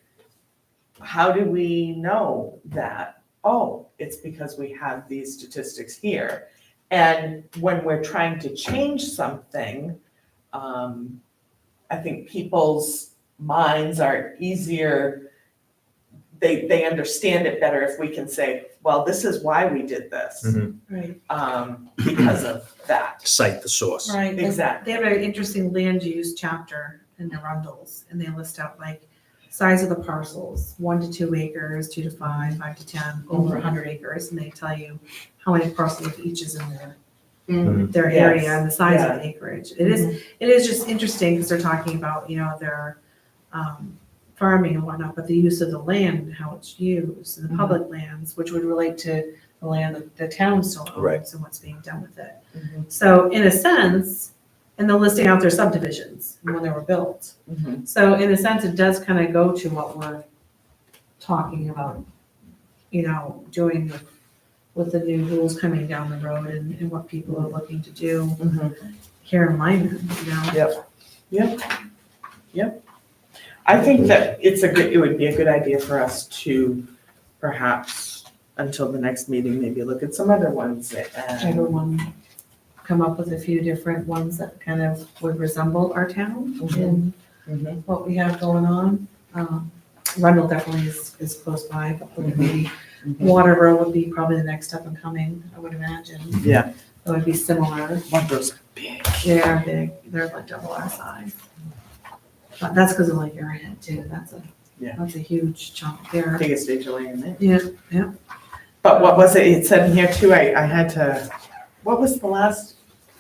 how do we know that? Oh, it's because we have these statistics here. And when we're trying to change something, I think people's minds are easier, they understand it better if we can say, well, this is why we did this,
Mhm.
Right,
because of that.
Cite the source.
right.
Exactly.
They have an interesting land use chapter in the Rundles, and they list out like size of the parcels, 1 to 2 acres, 2 to 5, 5 to 10, over 100 acres, and they tell you how many parcels of each is in their
Yes.
area and the size of
Yeah.
the acreage. It is just interesting because they're talking about, their farming and whatnot, but the use of the land and how it's used, and the public lands, which would relate to the land that the town still
Right.
owns and what's being done with it.
Mhm.
So in a sense, and they're listing out their subdivisions and when they were built.
Mhm.
So in a sense, it does kind of go to what we're talking about, doing with the new rules coming down the road and what people are looking to do
Mhm.
here in Lyman,
Yep. I think that it would be a good idea for us to perhaps, until the next meeting, maybe look at some other ones and,
Everyone come up with a few different ones that kind of would resemble our town and
Mhm.
what we have going on. Rundle definitely is close by, but would be, Waterboro would be probably the next up and coming, I would imagine.
Yeah.
It would be similar.
One of those big.
They're big, they're like double our size. But that's because of Lake Arrowhead too, that's a huge chunk there.
Biggest HOA in there.
Yeah,
But what was it, it said in here too, I had to, what was the last,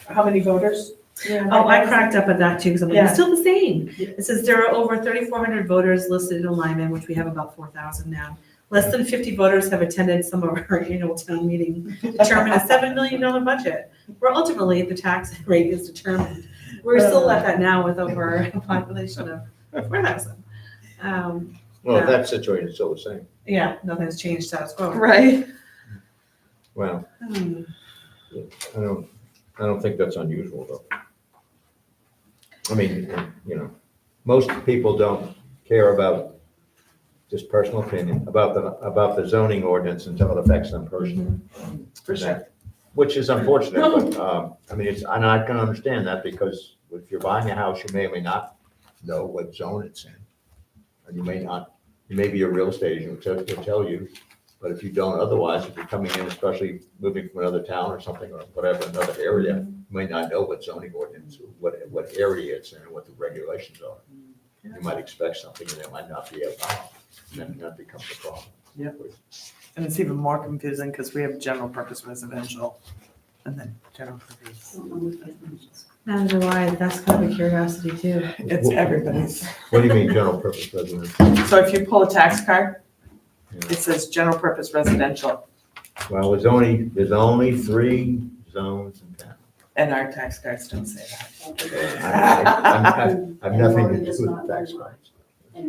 how many voters?
oh, I cracked up at that too, because I'm like,
Yeah.
it's still the same. It says there are over 3,400 voters listed in Lyman, which we have about 4,000 now. Less than 50 voters have attended some of our annual town meeting, to determine a $7 million budget, where ultimately the tax rate is determined. We're still at that now with over a population of 4,000.
Well, that situation is still the same.
Yeah, nothing's changed, status quo.
Right.
Well,
Hmm.
I don't think that's unusual though. I mean, most people don't care about, just personal opinion, about the zoning ordinance until it affects them personally.
For sure.
Which is unfortunate, but, and I can understand that, because if you're buying a house, you may or may not know what zone it's in. And you may be a real estate agent will tell you, but if you don't otherwise, if you're coming in, especially moving from another town or something, or whatever, another area, you may not know what zoning ordinance, what area it's in, and what the regulations are. You might expect something, and it might not be at all, and then that becomes a problem.
Yep. And it's even more confusing because we have general purpose residential and then general purpose.
I don't know what that means.
Neither do I, that's kind of a curiosity too.
It's everybody's.
What do you mean, general purpose residential?
So if you pull a tax card,
Yeah.
it says general purpose residential,
Well, there's only 3 zones in town.
and our tax cards don't say that.
I have nothing to do with tax cards.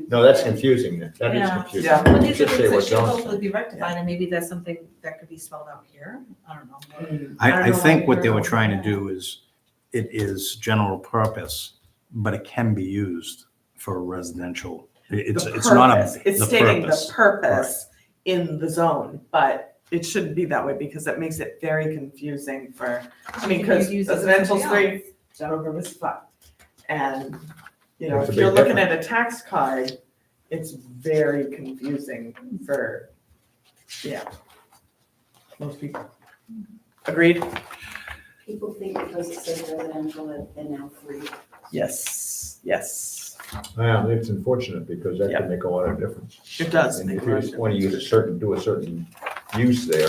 No, that's confusing. That is
Yeah.
confusing.
Yeah.
But these are
Just say
things that
what
should
zones.
hopefully be rectified, and maybe that's something that could be spelled out here, I don't know. I don't
I
know
think
why
what they
we're
were trying to
over
do is, it is general purpose, but it can be used for residential. It's
The
not a,
purpose. It's
the
stating
purpose.
the purpose in the zone, but it shouldn't be that way because it makes it very confusing for, I mean, because
You use it for
residential's
something
3, general purpose is 5. And, you know,
That's a
if you're
big
looking at a tax card, it's very confusing for, yeah, most people. Agreed?
People think because it says residential that they're now free.
Yes, yes,
Well, it's unfortunate because that
Yeah.
can make a lot of difference.
it does
And
make
if
a
you
lot of
just want to
difference.
use do a certain use there,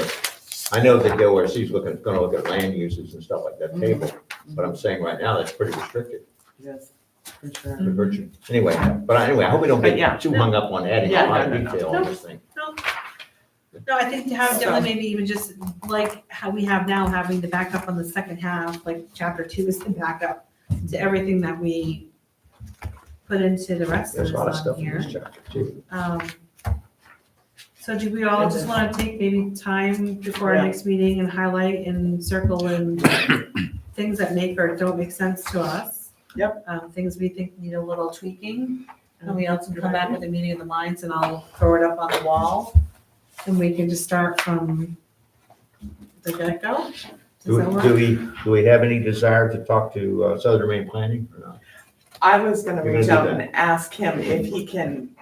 I know that the ORC is gonna look at land uses and stuff like that
Mm-hmm.
table, but I'm saying right now, that's pretty restricted.
Yes, for sure.
The virtue. Anyway, I hope we don't
But yeah.
get too hung up on adding a
Yeah,
lot of
no, no, no.
detail on this thing.
No, I think to have
So-
definitely maybe even just like how we have now, having the backup on the second half, like chapter 2 is the backup to everything that we put into the rest of
There's a
this
lot of
on
stuff in
here.
this chapter too.
So do we all just want to take maybe time before our
Yeah.
next meeting and highlight and circle and things that make or don't make sense to us?
Yep.
Things we think need a little tweaking, and we also come back with a meeting of the minds and I'll throw it up on the wall. And we can just start from the get-go? Does that work?
Do we have any desire to talk to Southern Maine Planning or not?
I was gonna
You're
reach
gonna
out
do
and ask him if he can,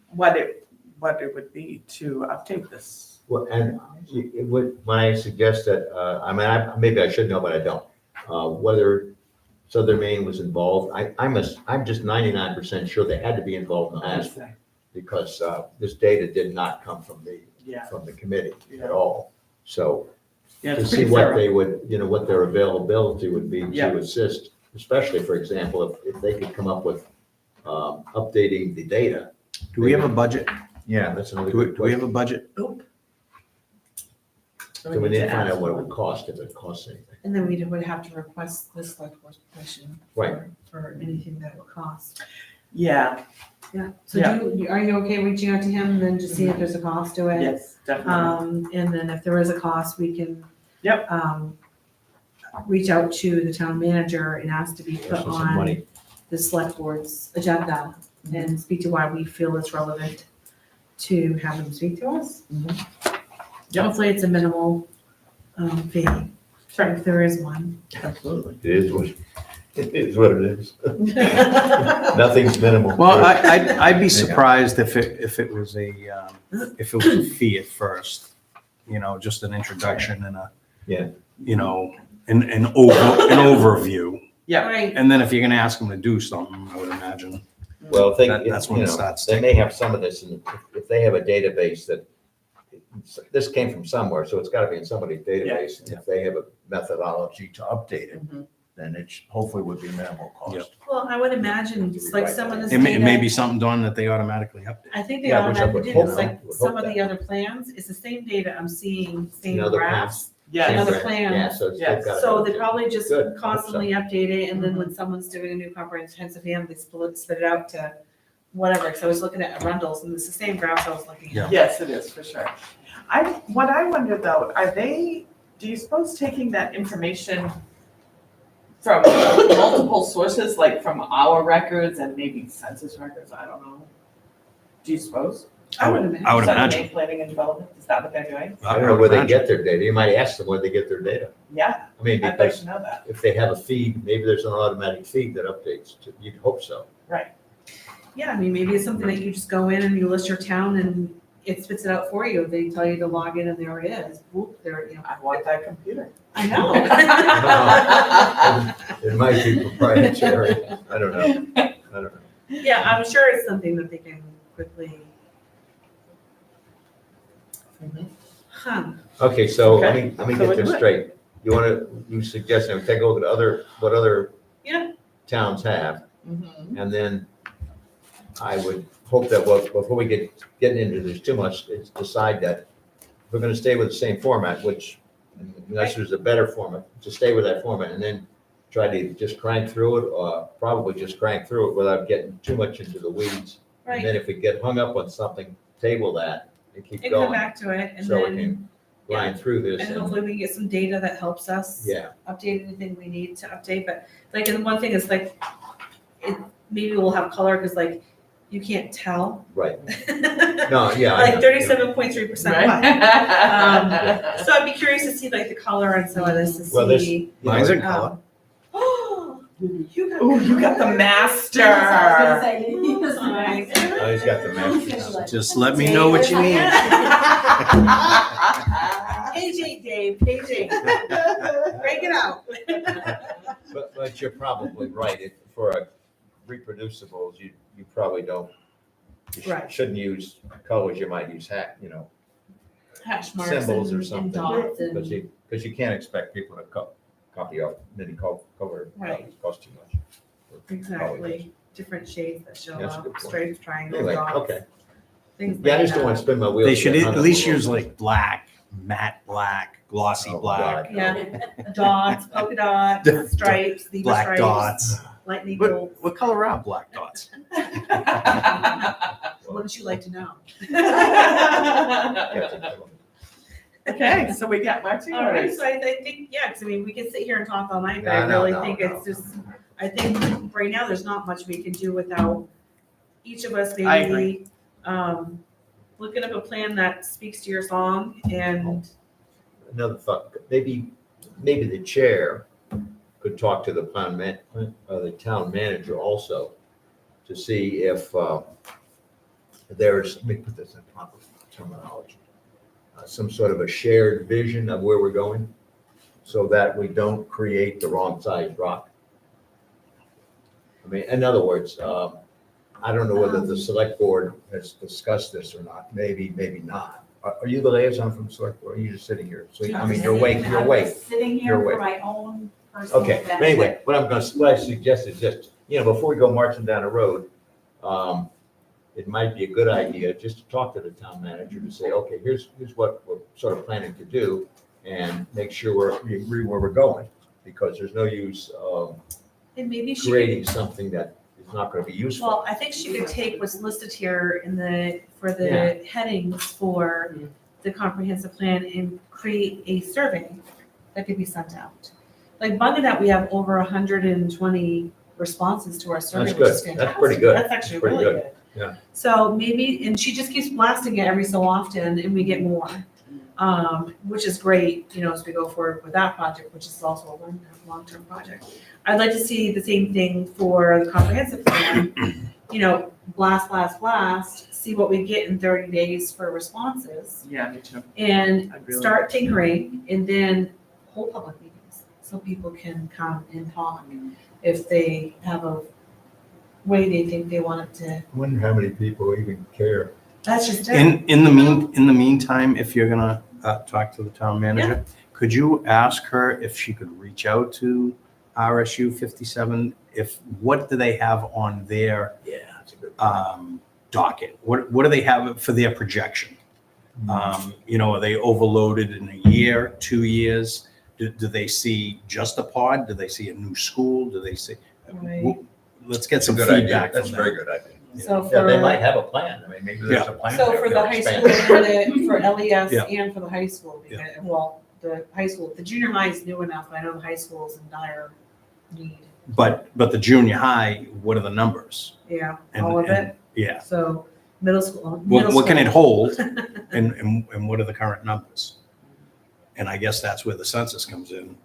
what it would be to update this.
Well, and when I suggest that, maybe I should know, but I don't, whether Southern Maine was involved, I'm just 99% sure they had to be involved in that, because this data did not come from
Yeah,
the committee
Yeah.
at all. So
yeah,
to
it's
see
pretty
what
thorough.
they would, what their availability would be
Yeah.
to assist, especially, for example, if they could come up with updating the data.
Do we have a budget?
Yeah, that's another
Do we,
good
do we have
question.
a budget?
So
So we need to find
ask
out what it
him.
would cost, if it costs anything.
And then we would have to request the select board's permission
Right.
for anything that would cost.
Yeah,
Yeah. So
Yeah.
are you okay reaching out to him and then just see if there's a cost to it?
yes, definitely.
And then if there is a cost, we can.
Yep.
Reach out to the town manager and ask to be put
Ask for some
on
money.
the select board's agenda and speak to why we feel it's relevant to have them speak to us.
Yep.
Hopefully it's a minimal, fee,
Sure,
if there is one.
absolutely.
It is what it is. Nothing's minimal.
Well, I'd be surprised if it was a fee at first, just an introduction and
Yeah.
an overview.
Yeah.
Right,
And then if you're gonna ask them to do something, I would imagine.
Well,
That's when it starts
they may have some of this, and if they have a database that, this came from somewhere, so it's gotta be in somebody's database. And if they have a methodology to update it,
Mhm.
then it hopefully would be minimal
Yeah.
cost.
well, I would imagine, it's like some of this
It may
data,
be something done that they automatically update.
I think they
Yeah, which I
automatically
would
do,
hope
it's
so.
like
Would
some
hope
of the
that.
other plans, it's the same data I'm seeing, same
The other
graphs.
Yeah,
Another
Right.
plan.
Yeah, so they've
Yes.
gotta
So
have
they
it.
probably just
Good, I hope so.
constantly update it, and then when someone's doing a new comprehensive plan, they spit it out to whatever, because I was looking at Arundel's, and it's the same graphs I was looking
Yeah.
at.
yes, it is, for sure. What I wonder though, do you suppose taking that information from multiple sources, like from our records and maybe census records, I don't know? Do you suppose?
I would imagine.
I would
Southern
imagine.
Maine Planning and Development, is that what they're doing?
I don't know where they get their data. You might ask them where they get their data.
Yeah,
I mean,
I'd like
because
to know that.
if they have a feed, maybe there's an automatic feed that updates. You'd hope so.
Yeah, I mean, maybe it's something that you just go in and you list your town and it spits it out for you. They tell you to log in and there it is. Whoop, there,
I want that computer.
I know.
It might be proprietary. I don't know.
Yeah, I'm sure it's something that they can quickly.
Mhm.
Huh,
Okay, so let
Okay,
me
so we'll
get this
do it.
straight. you suggest, we take a look at what other
Yeah.
towns have,
Mhm.
and then I would hope that before we getting into this too much, it's decide that we're gonna stay with the same format, which unless there's a better format, to stay with that format and then try to just crank through it, or probably just crank through it without getting too much into the weeds. And
Right,
then if we get hung up on something, table that and keep
and come
going,
back to it, and
so we
then,
can grind through this.
and hopefully we can get some data that helps us.
Yeah,
Update anything we need to update, but like, and one thing is like, maybe we'll have color, because like, you can't tell.
right. No, yeah. I
Like
know.
37.3%.
Right.
So I'd be curious to see like the color and some of this to
Well, this-
see.
Mine's in color.
Oh, you got.
Ooh, you got the master.
Yes, I was gonna say, he was
Nice.
nice.
Oh, he's got the master.
Just let me know what you need.
KJ, Dave, KJ, break it out.
But you're probably right. For reproducibles, you probably don't,
Right.
shouldn't use colors. You might use
Hash marks
symbols or
and
something.
dots and.
Because you can't expect people to copy off many color.
Right.
Costs too much.
Exactly, different shades that show
That's a
up,
good point.
stripes, triangles,
Anyway,
dots,
okay.
things like
Yeah, I just don't want to
that.
spin my wheels.
They should
getting
at
hung
least
up.
use like black, matte black, glossy
Oh,
black,
God.
Yeah, dots, polka dots, stripes, zebra
black
stripes,
dots.
lightning bolts.
What color are black dots?
Wouldn't you like to know?
Okay, so we got Marty.
All right, so I think, yeah, because I mean, we can sit here and talk all night, but I
No,
really
no,
think
no.
it's just, I think right now, there's not much we can do without each of us
I agree.
maybe, looking up a plan that speaks to your song and,
Another thought, maybe the chair could talk to the town manager also to see if there's, let me put this in proper terminology, some sort of a shared vision of where we're going so that we don't create the wrong size rock. I mean, in other words, I don't know whether the select board has discussed this or not, maybe not. Are you the liaison from the select board? Or are you just sitting here? So, I mean, you're awake,
I was sitting here
You're
for
awake.
my own personal
Okay,
benefit.
anyway, what I suggest is just, before we go marching down the road, it might be a good idea just to talk to the town manager to say, okay, here's what we're sort of planning to do and make sure we agree where we're going. Because there's no use
and maybe she could.
creating something that is not gonna be useful.
Well, I think she could take what's listed here for
Yeah.
the headings for the comprehensive plan and create a survey that could be sent out. Like bugging that, we have over 120 responses to our survey,
That's
which is
good.
fantastic.
That's pretty good.
That's actually
Pretty
really
good.
good.
Yeah.
So maybe, and she just keeps blasting it every so often and we get more, which is great, as we go forward with that project, which is also a long-term project. I'd like to see the same thing for the comprehensive plan, blast, see what we get in 30 days for responses
Yeah, me too.
and
I'd really-
start tinkering and then hold public meetings so people can come and talk if they have a way they think they want it to.
I wonder how many people even care.
That's just it.
In the meantime, if you're gonna talk to the town manager, could you ask her if she could reach out to RSU 57? What do they have on their
Yeah, that's a good point.
docket? What do they have for their projection? Are they overloaded in a year, 2 years? Do they see just a pod? Do they see a new school? Do they see?
Right.
Let's get
That's a
some
good idea.
feedback
That's a
from
very
them.
good idea.
So
Yeah, they
for,
might have a plan. I mean, maybe there's a plan.
so
there.
for the
They'll
high
expand
school,
it.
for LES
Yeah.
and for the high school, because, well, the high school, the junior high is new enough, I know the high school is in dire need.
But the junior high, what are the numbers?
Yeah,
And-
all of
and-
it.
Yeah.
So middle school.
What can it hold and what are the current numbers? And I guess that's where the census comes in.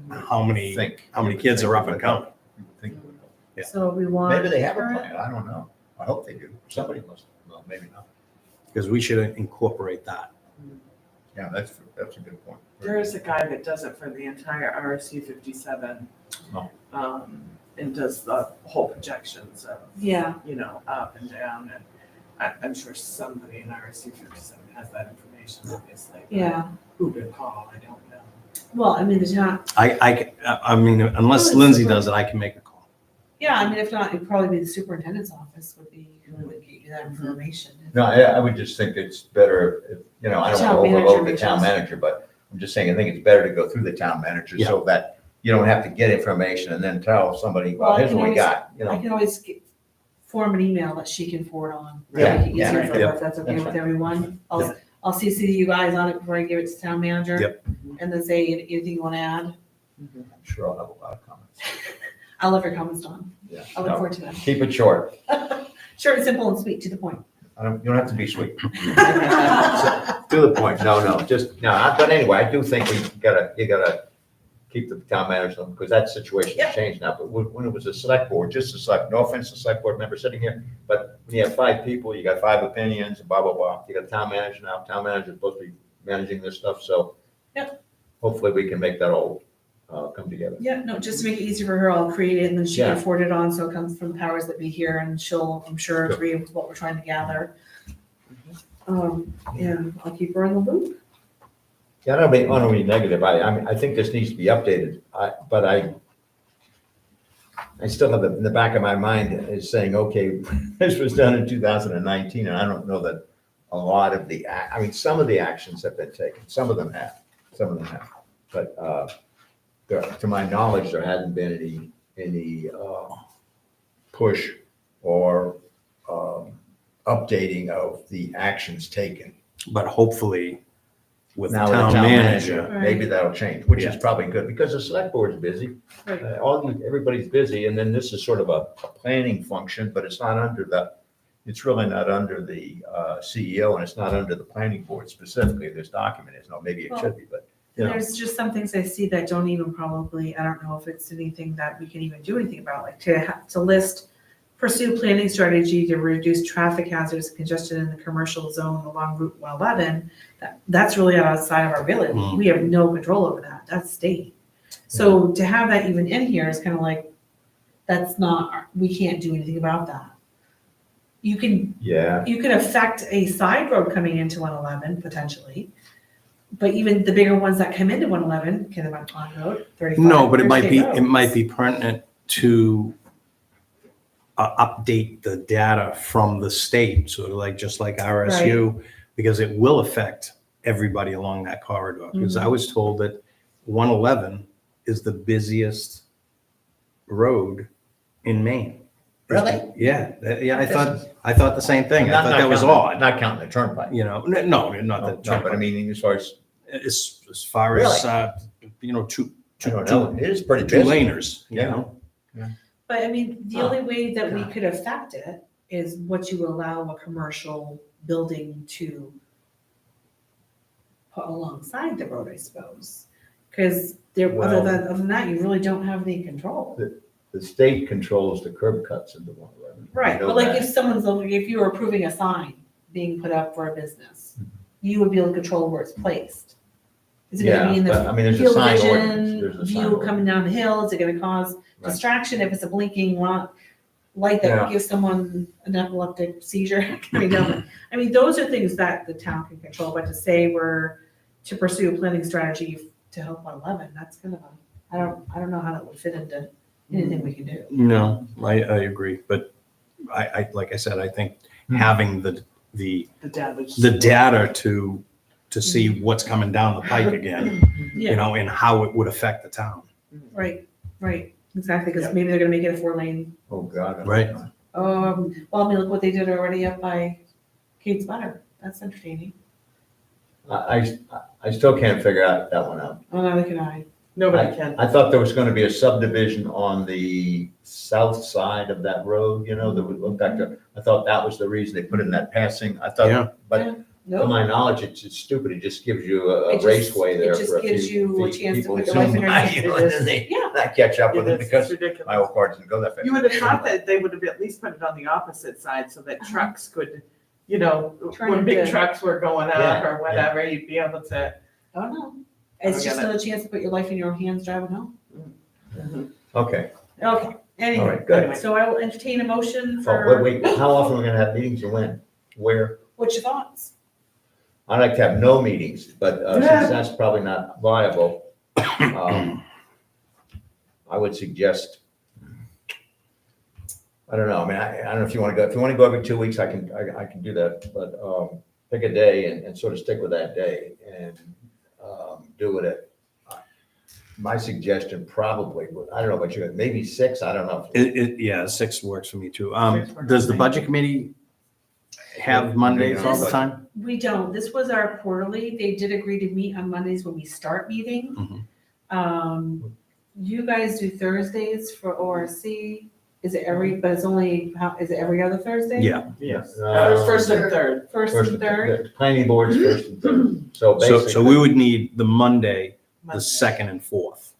How many kids are up and coming? Yeah.
So we want.
Maybe they have a
current-
plan. I don't know. I hope they do. Somebody must. Well, maybe not.
Because we should incorporate that.
Yeah, that's a good point.
There is a guy that does it for the entire RSU 57.
Oh.
And does the whole projections of,
Yeah,
up and down. And I'm sure somebody in RSU 57 has that information, obviously. but
yeah.
Who to call, I don't know.
Well, I mean, the town,
I mean, unless Lindsay does it, I can make a call.
yeah, I mean, if not, it'd probably be the superintendent's office would be, who would get you that information.
No, I would just think it's better, if, you know, I don't
Town
want to
manager
overload the
reaches.
town manager, but I'm just saying, I think it's better to go through the town manager so that you don't have to get information and then tell somebody,
Well,
well,
I
here's
can
what we
always-
got, you
I
know.
can always form an email that she can forward on.
Yeah,
Make it easier
yeah,
for her,
yeah.
if that's okay
That's
with
fine.
everyone. I'll CC you guys on it before I give it to town manager.
Yep.
And then say anything you want to add.
I'm sure I'll have a lot of comments.
I'll love your comments, Don.
Yeah.
I look
No,
forward to them.
keep it short.
Short and simple and sweet, to the point.
You don't have to be sweet. To the point, no, but anyway, I do think you gotta keep the town manager, because that situation
Yep.
has changed now, but when it was a select board, just a select, no offense to select board member sitting here, but when you have 5 people, you got 5 opinions, blah, blah, blah, you got a town manager now, town manager's supposed to be managing this stuff, so.
Yep.
Hopefully we can make that all, come together.
Yeah, no, just to make it easier for her, I'll create it and then she
Yeah.
can forward it on, so it comes from the powers that be here and she'll, I'm sure,
Good.
agree with what we're trying to gather. And I'll keep her in the loop.
Yeah, I don't want to be negative. I mean, I think this needs to be updated, but I still have in the back of my mind is saying, okay, this was done in 2019, and I don't know that a lot of I mean, some of the actions have been taken, some of them have. But to my knowledge, there hasn't been any push or updating of the actions taken.
But hopefully with the
Now with
town manager,
maybe that'll change, which is
Yeah.
probably good, because the select board's busy.
Right.
Everybody's busy, and then this is sort of a planning function, but it's not it's really not under the CEO, and it's not under the planning board specifically, this document is, no, maybe it should be, but, you know.
There's just some things I see that don't even probably, I don't know if it's anything that we can even do anything about, like to list, pursue planning strategy to reduce traffic hazards and congestion in the commercial zone along Route 111. That's really outside of our ability.
Mm.
We have no control over that. That's state. So to have that even in here is kind of like, we can't do anything about that. You can
Yeah,
affect a side road coming into 111 potentially, but even the bigger ones that come into 111, can they run on road 35?
no, but it
they're
might be,
state
it might
roads.
be pertinent to update the data from the state, so like, just like RSU, because it will affect everybody along that corridor. Because I was told that 111 is the busiest road in Maine.
Really?
Yeah, I thought the same thing. I
Not-
thought
not
that was
counting-
odd.
Not counting the turnpike.
You know, no, not
No,
the
but I mean, as far as,
as far as, you know, two
I don't know, it is pretty
two
busy.
laners, you
Yeah.
know?
But I mean, the
Huh.
only way that we
God.
could affect it is what you allow a commercial building to put alongside the road, I suppose. Because there,
Well-
other than that, you really don't have any control.
The state controls the curb cuts into 111.
Right,
You know
but like
that.
if someone's looking, if you were approving a sign being put up for a business,
Mm-hmm.
you would be able to control where it's placed. Is it gonna
Yeah,
be in
but,
the
I mean, there's a
field
sign
vision,
ordinance. There's a sign
view
ordinance.
coming down the hill? Is it gonna cause
Right.
distraction if it's a blinking light
Yeah.
that gives someone an epileptic seizure coming down? I mean, those are things that the town can control, but to say we're to pursue a planning strategy to help 111, that's kind of I don't know how that would fit into anything we can do.
No, I agree, but I, like I said, I think having the
The data.
data to see what's coming down the pike again, you
Yeah,
know, and how it would affect the town.
right, exactly, because
Yeah.
maybe they're gonna make it a 4-lane.
Oh, God. I don't
Right.
know.
Well, I mean, look what they did already up by Kate's Butter. That's entertaining.
I still can't figure that one out.
Oh, neither can I.
Nobody can.
I thought there was gonna be a subdivision on the south side of that road, you know, that would look back to, I thought that was the reason they put in that passing. I
Yeah.
thought, but to
Nope.
my knowledge, it's stupid. It just gives you
It
a
just-
raceway there
it just
for a
gives
few
you a
feet.
chance to
People
put your life
zoom
in your
by
hands.
you,
It
and
is-
then they
Yeah,
not catch up with it
It's
because
ridiculous.
my old car doesn't go that fast.
You would have thought that they would have at least put it on the opposite side so that trucks could, you know,
Turn
when big
into-
trucks were going
Yeah,
out or whatever, you'd be able to.
I don't know. It's
I
just
get it.
another chance to put your life in your own hands driving home.
Okay.
Okay,
All
anyway,
right, good.
so I will entertain a motion
Oh,
for,
wait, how often are we gonna have meetings and when? Where?
what's your thoughts?
I'd like to have no meetings, but since that's probably not viable, I would suggest, I don't know, I mean, I don't know if you want to go every 2 weeks, I can do that, but, pick a day and sort of stick with that day and, do it at, my suggestion probably, I don't know about you, maybe 6, I don't know.
Yeah, 6 works for me too.
6 works
Does
for
the
me.
budget committee have Mondays all the time?
We don't. This was our quarterly. They did agree to meet on Mondays when we start meeting. You guys do Thursdays for ORC. Is it but it's only, is it every other Thursday?
Yeah.
Yes.
Uh,
First and third.
First and third?
the Planning board's first and third, so
So
basically.
we would need the Monday, the 2nd and 4th.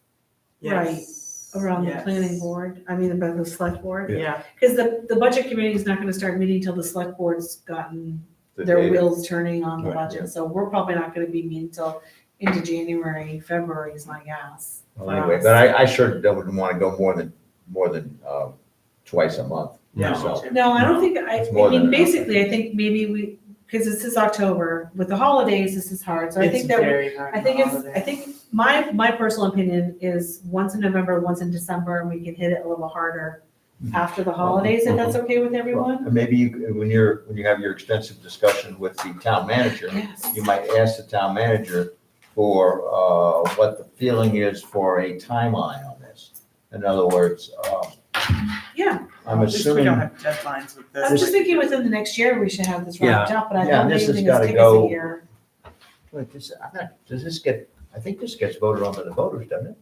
Yes.
Around the
Yes.
planning board, I mean, about the select board.
Yeah,
Because the budget committee is not gonna start meeting until the select board's gotten
the
their
data.
wheels turning on the
Right,
budget. So we're probably not gonna be meeting until into January, February is my guess.
Well, anyway, but I sure wouldn't want to go more than twice a month.
yeah.
So,
No, I don't think,
It's more than enough.
basically, I think maybe because this is October, with the holidays, this is hard, so I
It's
think that,
very hard
I think
holiday.
I think my personal opinion is once in November, once in December, and we can hit it a little harder after the holidays, if that's okay with everyone?
and maybe when you have your extensive discussion with the town manager,
Yes.
you might ask the town manager for what the feeling is for a timeline on this. In other words,
Yeah,
I'm
At least we
assuming,
don't have deadlines with
I'm
this.
just thinking within the next year, we should have this wrapped up, but I
Yeah,
thought
and
maybe
this has
things
gotta
take us
go-
a year.
wait, I think this gets voted on by the voters, doesn't it?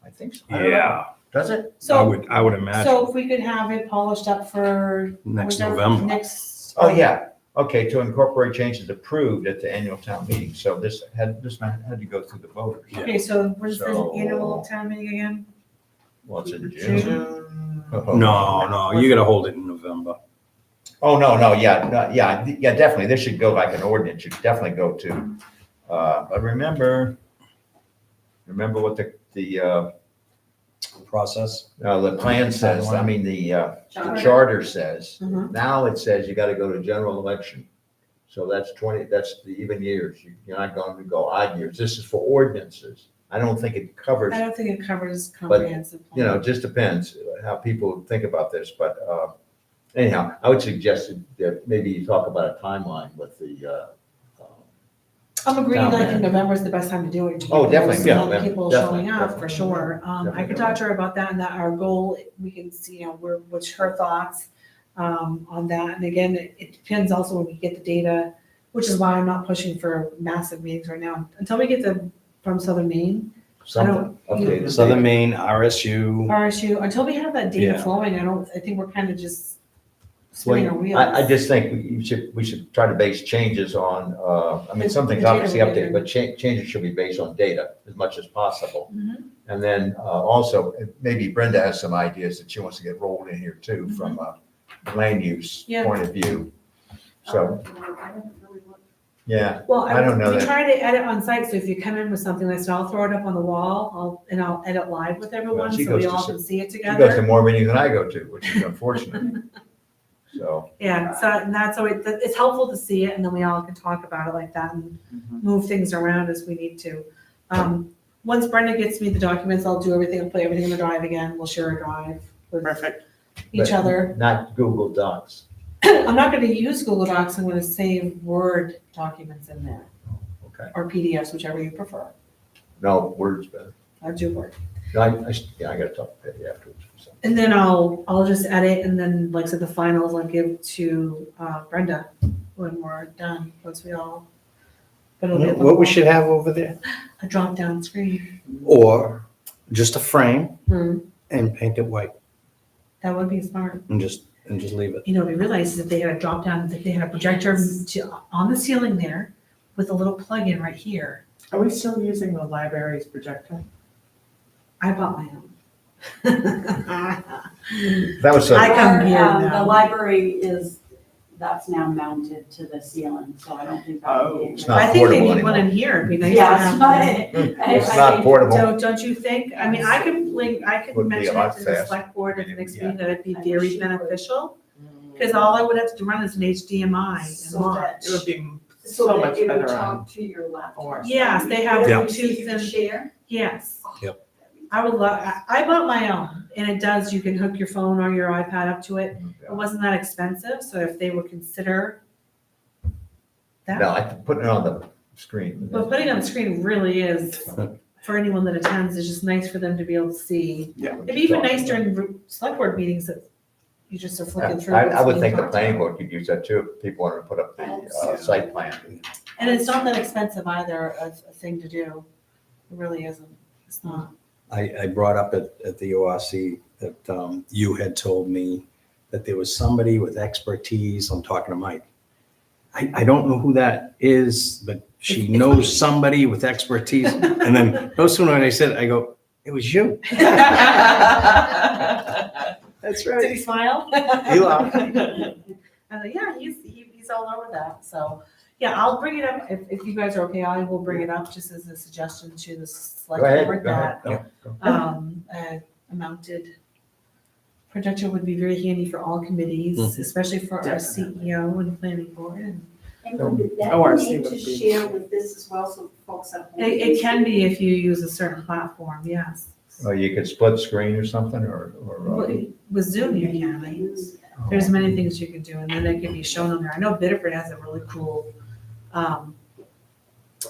I think so. I don't know.
Yeah,
Does it?
I would imagine
So if we could have it polished up for.
next
whichever-
November.
Next.
Oh, yeah. Okay, to incorporate changes approved at the annual town meeting. So this had to go through the voters.
Yeah.
Okay, so when's the
So-
annual town meeting again?
Well, it's in
June.
June.
No, you gotta hold it in November.
Oh, no, yeah, definitely. This should go like an ordinance. Should definitely go to, but remember what the
Process.
plan says, I mean, the
Charter.
charter says.
Mhm.
Now it says you gotta go to general election. So that's the even years. You're not going to go odd years. This is for ordinances. I don't think it covers,
I don't think it covers comprehensive.
you know,
plan.
it just depends how people think about this, but, anyhow, I would suggest that maybe you talk about a timeline with the,
I'm agreeing,
town
like in
manager.
November is the best time to do it. to
Oh,
get
definitely,
those,
yeah,
people
definitely,
showing up, for
definitely.
sure. I
Definitely,
could talk to her about that and that our goal, we can see, what's her thoughts, on that. And again, it depends also when we get the data, which is why I'm not pushing for massive meetings right now. Until we get from Southern Maine,
something, updated.
Southern Maine, RSU.
RSU, until we have that data
Yeah.
flowing, I think we're kind of just spinning our
Well,
wheels.
I just think we should try to base changes on, I mean, some things
The data
obviously
we're
updated,
getting.
but changes should be based on data as much as possible.
Mhm.
And then also, maybe Brenda has some ideas that she wants to get rolled in here too, from a land use
Yeah.
point of view. So,
I haven't really looked.
yeah,
Well,
I don't know
we
that.
try to edit on site, so if you come in with something, like, so I'll throw it up on the wall, I'll edit live with everyone,
she
so we
goes to
all
some-
can see it
she goes to
together.
more meetings than I go to, which is unfortunate. So,
Yeah, so, and that's, so it's helpful to see it, and then we all can talk about it like that and
Mhm.
move things around as we need to. Once Brenda gets me the documents, I'll do everything, I'll put everything in the drive again, we'll share a drive with
Perfect.
each
But-
other.
not Google Docs.
I'm not gonna use Google Docs, I'm gonna save Word documents in there,
Okay.
or PDFs, whichever you prefer.
No, Word's better.
I'll do Word.
No, I gotta talk to Patty afterwards. So.
And then I'll just edit, and then, like I said, the finals I'll give to Brenda when we're done, once we all. But it'll be
What we should have over there?
a drop-down screen.
Or just a frame
Hmm,
and paint it white
that would be smart.
and just leave it.
You know, we realized that they had a drop-down, that they had a projector on the ceiling there with a little plug-in right here.
Are we still using the library's projector?
I bought my own.
That was so.
I come here
Our,
now.
The library that's now mounted to the ceiling, so I don't think that would be. a
It's
good-
not
I think they
portable
need one in
anymore.
here, it'd be nice to
Yeah,
have.
It's not portable.
Don't you think? I mean, I could
Would be a
mention
lot
it to the
faster.
select board at the next
Yeah.
meeting, that it'd be
I
very
wish you would.
beneficial. Because all I would have to run is an HDMI and
So
launch.
that-
It would be So
So
much
that it would
better
talk to your laptop.
Or-
Yes, they have
Yeah.
Bluetooth
You can
and,
share?
yes.
Yep.
I would love, I bought my own, and it does, you can hook your phone or your iPad up to it. It wasn't that expensive, so if they would consider that.
No, I putting it on the screen.
But putting it on the screen really is, for anyone that attends, it's just nice for them to be able to see. It'd be even nice during select board meetings that you just are flicking through.
I would
what's
think the
being
planning
talked
board could use that too, if people wanted to put up the
Absolutely.
site plan.
about. And it's not that expensive either, a thing to do. It really isn't. It's not.
I brought up at the ORC that you had told me that there was somebody with expertise. I'm talking to Mike. I don't know who that is, but she
It's
knows
funny.
somebody with expertise. And then no sooner than I said, it, I go, it was you. That's
Did he smile?
He laughed.
I was like, yeah, he's all over that. So, yeah, I'll bring it up. If you guys are okay, I will bring it up just as a suggestion to the select
Go ahead,
board
go ahead.
that
Go.
a mounted projector would be very handy for all committees,
Mhm.
especially for our
Definitely.
CEO and planning board. And
And would that
ORC
be made to
would be-
share with this as well, so folks at home?
it can be if you use a certain platform, yes.
Or you could split screen or something, or.
With Zoom, you can. There's many things you can do, and then it can be shown on there. I know Biddeford has a really cool,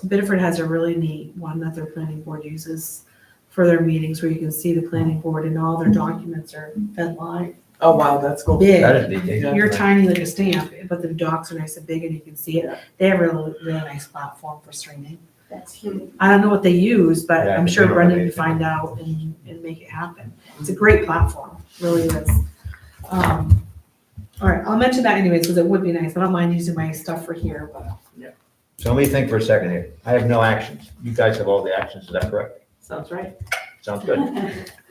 Biddeford has a really neat one that their planning board uses for their meetings, where you can see the planning board and all their documents are fed live.
Oh, wow, that's cool.
Big.
That is neat.
Yeah.
You're tiny like a stamp, but the docs are nice and big and you can see it. They have a really, really nice platform for streaming.
That's huge.
I don't know what they use, but
Yeah,
I'm
I
sure
think
Brendan
they-
can find out and make it happen. It's a great platform, really is. All right, I'll mention that anyways, because it would be nice. I don't mind using my stuff for here, but
So let me think for a second here. I have no actions. You guys have all the actions, is that correct?
Sounds right.
Sounds good.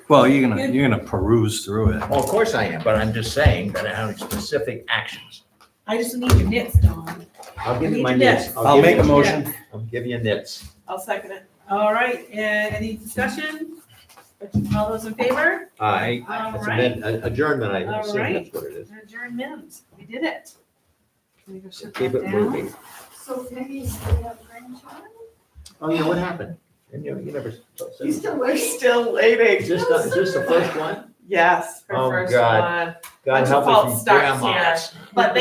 Well, you're gonna peruse through it.
Well, of course I am, but I'm just saying that I have specific actions.
I just need your nits, Dawn.
I'll give you my
Yes.
nits.
I'll
give
make
you-
a motion.
I'll give you nits.
I'll second it.
All right, any discussion? All those in favor?
Aye.
All
It's
right,
adjournment, I
All
assume
right.
that's what it is.
adjournment. We did it. Let me go shut
Keep
that
it
down.
moving.
So Peggy, you still have grandchild?
Oh, yeah, what happened? And you never.
You still
We're
wait?
still waiting.
Is this the first one?
Yes, her
Oh,
first
God.
one.
God
Bunch of
help
false
us from
starts
grandmas.
But they